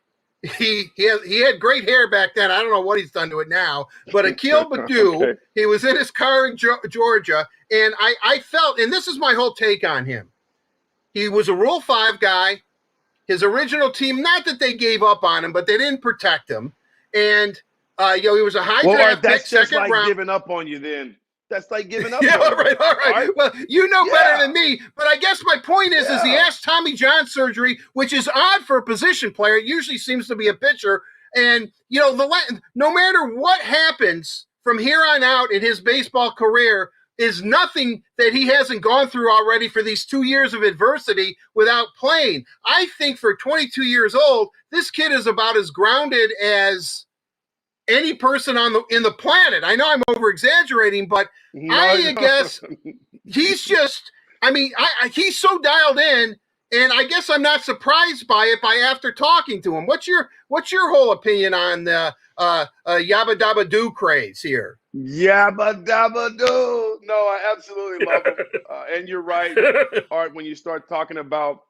He had great hair back then. I don't know what he's done to it now. But Akil Badu, okay. He was in his car in Georgia, and I felt, and this is my whole take on him. He was a Rule 5 guy. His original team, not that they gave up on him, but they didn't protect him. And he was a high draft pick, second round. That's like giving up on you then. That's like giving up. Yeah, all right. Well, better than me. But I guess my point is he has Tommy John surgery, which is odd for a position player. It usually seems to be a pitcher. And, no matter what happens from here on out in his baseball career is nothing that he hasn't gone through already for these 2 years of adversity without playing. I think for 22 years old, this kid is about as grounded as any person in the planet. I know I'm over exaggerating, but I guess he's just, he's so dialed in, and I guess I'm not surprised by it after talking to him. What's your whole opinion on the Yabba Dabba Doo craze here? Yabba Dabba Doo. No, I absolutely love him. And you're right, Art, when you start talking about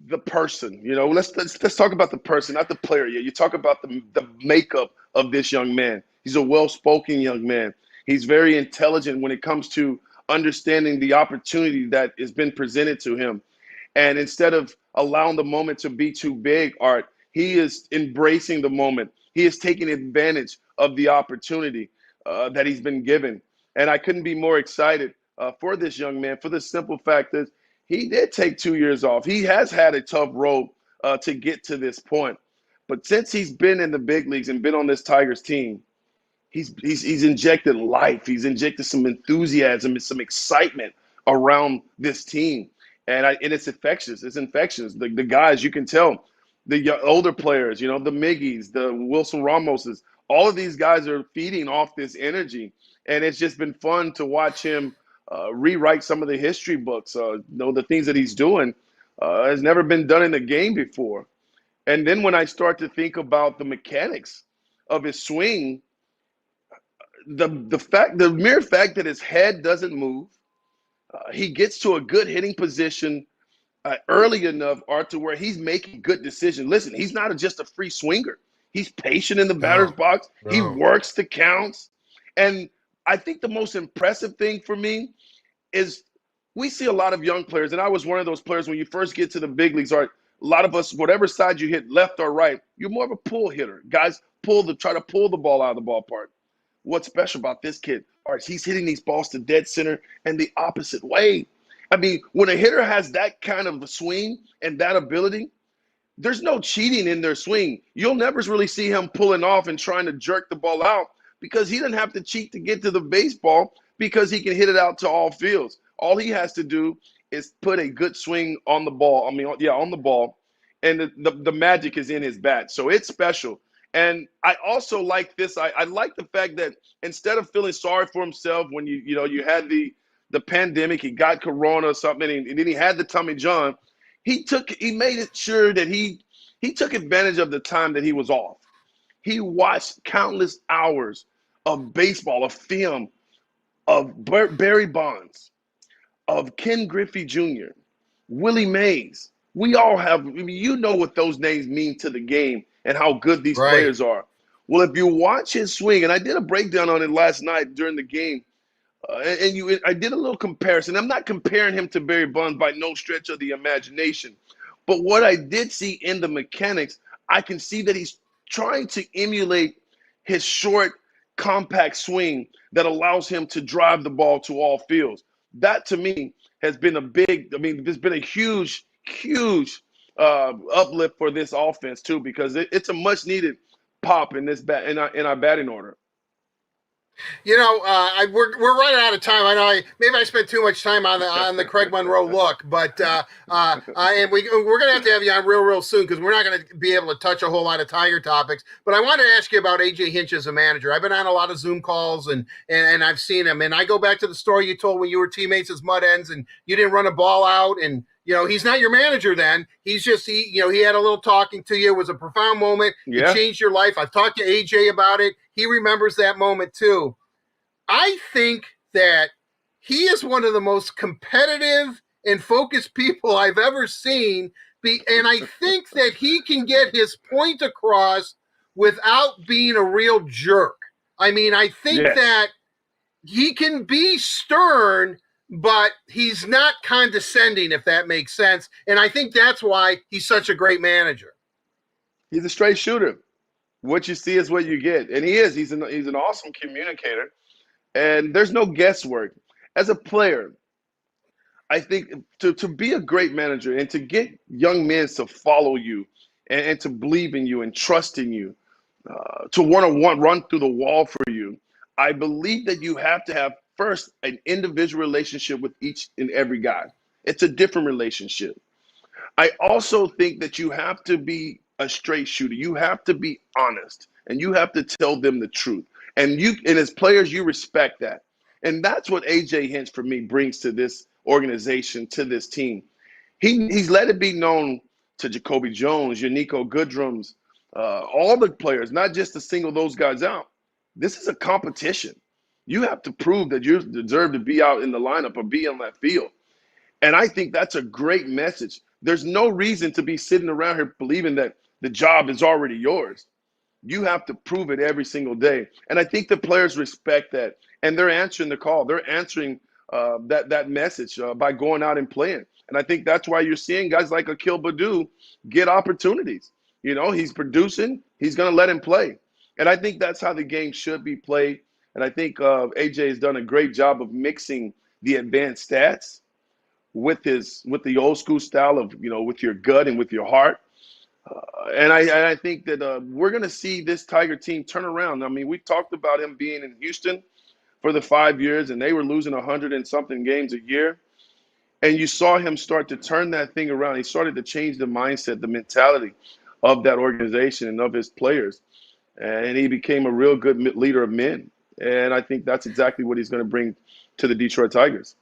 the person, let's talk about the person, not the player yet. You talk about the makeup of this young man. He's a well-spoken young man. He's very intelligent when it comes to understanding the opportunity that has been presented to him. And instead of allowing the moment to be too big, Art, he is embracing the moment. He is taking advantage of the opportunity that he's been given. And I couldn't be more excited for this young man, for the simple fact that he did take 2 years off. He has had a tough road to get to this point. But since he's been in the big leagues and been on this Tigers team, he's injected life. He's injected some enthusiasm and some excitement around this team. And it's infectious. It's infectious. The guys, you can tell, the older players, the Miggies, the Wilson Ramoses, all of these guys are feeding off this energy. And it's just been fun to watch him rewrite some of the history books. The things that he's doing has never been done in the game before. And then when I start to think about the mechanics of his swing, the mere fact that his head doesn't move, he gets to a good hitting position early enough, Art, to where he's making good decisions. Listen, he's not just a free swinger. He's patient in the batter's box. No. He works the counts. And I think the most impressive thing for me is we see a lot of young players, and I was one of those players when you first get to the big leagues, Art. A lot of us, whatever side you hit, left or right, you're more of a pull hitter. Guys try to pull the ball out of the ballpark. What's special about this kid? Art, he's hitting these balls to dead center and the opposite way. I mean, when a hitter has that kind of a swing and that ability, there's no cheating in their swing. You'll never really see him pulling off and trying to jerk the ball out because he doesn't have to cheat to get to the baseball because he can hit it out to all fields. All he has to do is put a good swing on the ball. On the ball, and the magic is in his bat. So it's special. And I also like this. I like the fact that instead of feeling sorry for himself when you had the pandemic, he got corona or something, and then he had the Tommy John, he made it sure that he took advantage of the time that he was off. He watched countless hours of baseball, of film, of Barry Bonds, of Ken Griffey Jr., Willie Mays. We all have, what those names mean to the game and how good these players are. Well, if you watch his swing, and I did a breakdown on it last night during the game, I did a little comparison. I'm not comparing him to Barry Bonds by no stretch of the imagination. But what I did see in the mechanics, I can see that he's trying to emulate his short, compact swing that allows him to drive the ball to all fields. That, to me, has been there's been a huge uplift for this offense, too, because it's a much-needed pop in our batting order. We're running out of time. I know maybe I spent too much time on the Craig Monroe look, but and we're gonna have to have you on real soon because we're not gonna be able to touch a whole lot of Tiger topics. But I want to ask you about AJ Hinch as a manager. I've been on a lot of Zoom calls and I've seen him. And I go back to the story you told when you were teammates as Mud Ends and you didn't run a ball out and. He's not your manager then. He's just, he had a little talking to you. It was a profound moment. Yeah. It changed your life. I've talked to AJ about it. He remembers that moment too. I think that he is one of the most competitive and focused people I've ever seen. And I think that he can get his point across without being a real jerk. I mean, I think that he can be stern, but he's not condescending, if that makes sense. And I think that's why he's such a great manager. He's a straight shooter. What you see is what you get. And he is. He's an awesome communicator. And there's no guesswork. As a player, I think to be a great manager and to get young men to follow you and to believe in you and trust in you, to want to run through the wall for you, I believe that you have to have first, an individual relationship with each and every guy. It's a different relationship. I also think that you have to be a straight shooter. You have to be honest, and you have to tell them the truth. And as players, you respect that. And that's what AJ Hinch, for me, brings to this organization, to this team. He's let it be known to Jacoby Jones, Yanico Goodrums, all the players, not just to single those guys out. This is a competition. You have to prove that you deserve to be out in the lineup or be on that field. And I think that's a great message. There's no reason to be sitting around here believing that the job is already yours. You have to prove it every single day. And I think the players respect that. And they're answering the call. They're answering that message by going out and playing. And I think that's why you're seeing guys like Akil Baddoo get opportunities. He's producing. He's going to let him play. And I think that's how the game should be played. And I think AJ has done a great job of mixing the advanced stats with the old school style of, with your gut and with your heart. And I think that we're going to see this Tiger team turn around. I mean, we talked about him being in Houston for the 5 years, and they were losing 100 and something games a year. And you saw him start to turn that thing around. He started to change the mindset, the mentality of that organization and of his players. And he became a real good leader of men. And I think that's exactly what he's going to bring to the Detroit Tigers.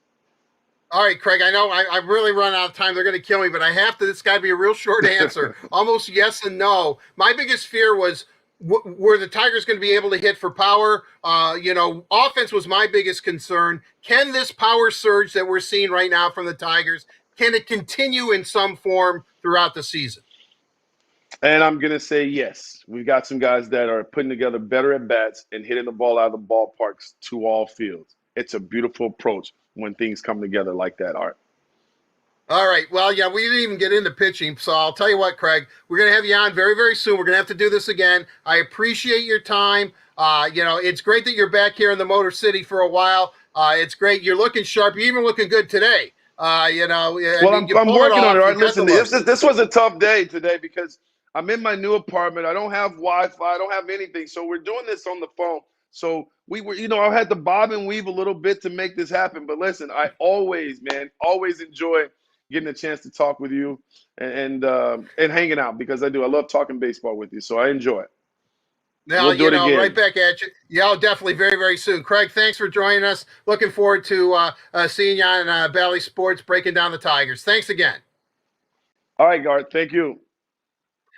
All right, Craig, I know I've really run out of time. They're going to kill me, but I have to. This got to be a real short answer. Almost yes and no. My biggest fear was, were the Tigers going to be able to hit for power? Offense was my biggest concern. Can this power surge that we're seeing right now from the Tigers, can it continue in some form throughout the season? And I'm going to say yes. We've got some guys that are putting together better at-bats and hitting the ball out of the ballparks to all fields. It's a beautiful approach when things come together like that, Art. All right. Well, yeah, we didn't even get into pitching. So I'll tell you what, Craig, we're going to have you on very, very soon. We're going to have to do this again. I appreciate your time. It's great that you're back here in the Motor City for a while. It's great. You're looking sharp. You're even looking good today. I'm working on it. Right? Listen, this was a tough day today because I'm in my new apartment. I don't have Wi-Fi. I don't have anything. So we're doing this on the phone. So we were, I had to bob and weave a little bit to make this happen. But listen, I always enjoy getting a chance to talk with you and hanging out because I do. I love talking baseball with you. So I enjoy it. Now, we'll do it again. Right back at you. Yeah, definitely very, very soon. Craig, thanks for joining us. Looking forward to seeing you on Bally Sports breaking down the Tigers. Thanks again. All right, Garth. Thank you.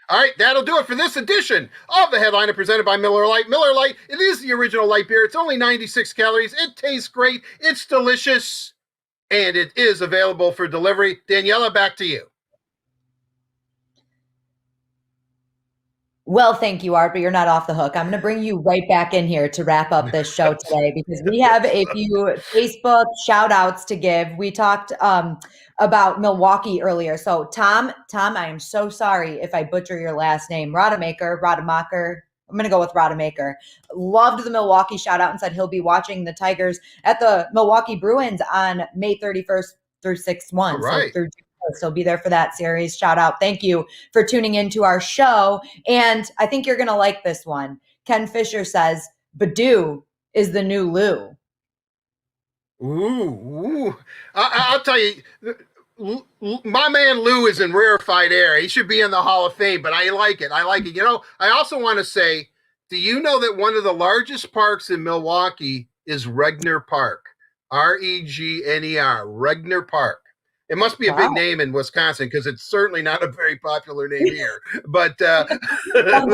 All right, that'll do it for this edition of the Headliner presented by Miller Lite. Miller Lite, it is the original light beer. It's only 96 calories. It tastes great. It's delicious. And it is available for delivery. Daniela, back to you. Well, thank you, Art, but you're not off the hook. I'm going to bring you right back in here to wrap up this show today because we have a few Facebook shout outs to give. We talked about Milwaukee earlier. So Tom, I am so sorry if I butcher your last name. Rademacher. I'm going to go with Rademacher. Loved the Milwaukee shout out and said he'll be watching the Tigers at the Milwaukee Bruins on May 31st through 6/1. Right. So so be there for that series. Shout out. Thank you for tuning into our show. And I think you're going to like this one. Ken Fisher says, Badu is the new Lou. Ooh. I'll tell you, my man Lou is in rarefied air. He should be in the Hall of Fame, but I like it. I also want to say, do you know that one of the largest parks in Milwaukee is Regner Park? Regner, Regner Park. It must be a big name in Wisconsin because it's certainly not a very popular name here. But yeah. I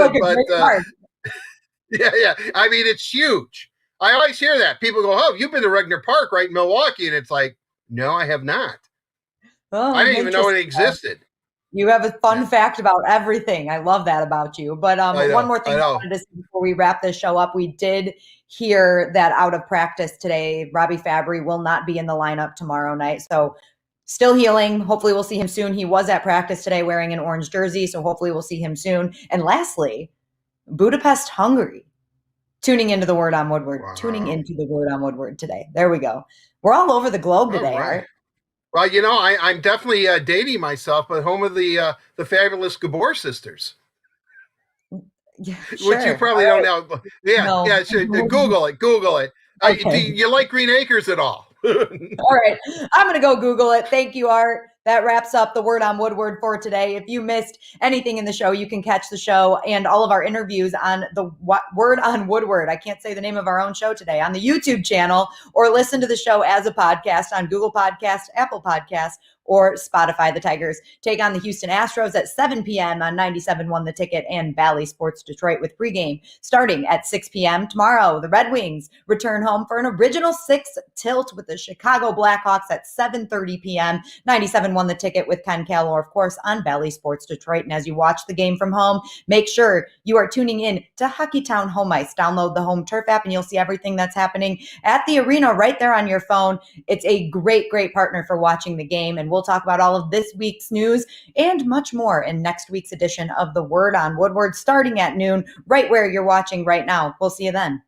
mean, it's huge. I always hear that. People go, "Oh, you've been to Regner Park, right in Milwaukee?" And it's like, no, I have not. Oh, I didn't even know it existed. You have a fun fact about everything. I love that about you. But one more thing I wanted to say before we wrap this show up. We did hear that out of practice today, Robbie Fabry will not be in the lineup tomorrow night. So still healing. Hopefully we'll see him soon. He was at practice today wearing an orange jersey, so hopefully we'll see him soon. And lastly, Budapest, Hungary, tuning into the Word on Woodward. Wow. Tuning into the Word on Woodward today. There we go. We're all over the globe today, Art. Well, I'm definitely dating myself, but home of the fabulous Gabor sisters. Yeah, sure. Which you probably don't know. Yeah, sure. Google it. Okay. Do you like Green Acres at all? All right. I'm going to go Google it. Thank you, Art. That wraps up the Word on Woodward for today. If you missed anything in the show, you can catch the show and all of our interviews on the Word on Woodward. I can't say the name of our own show today, on the YouTube channel, or listen to the show as a podcast on Google Podcasts, Apple Podcasts, or Spotify. The Tigers take on the Houston Astros at 7 p.m. on 97.1 The Ticket and Bally Sports Detroit with pregame starting at 6 p.m. Tomorrow, the Red Wings return home for an original 6 tilt with the Chicago Blackhawks at 7:30 p.m. 97.1 The Ticket with Ken Callor, of course, on Bally Sports Detroit. And as you watch the game from home, make sure you are tuning in to Hockeytown Home Ice. Download the Home Turf app and you'll see everything that's happening at the arena right there on your phone. It's a great, great partner for watching the game. And we'll talk about all of this week's news and much more in next week's edition of the Word on Woodward, starting at noon, right where you're watching right now. We'll see you then.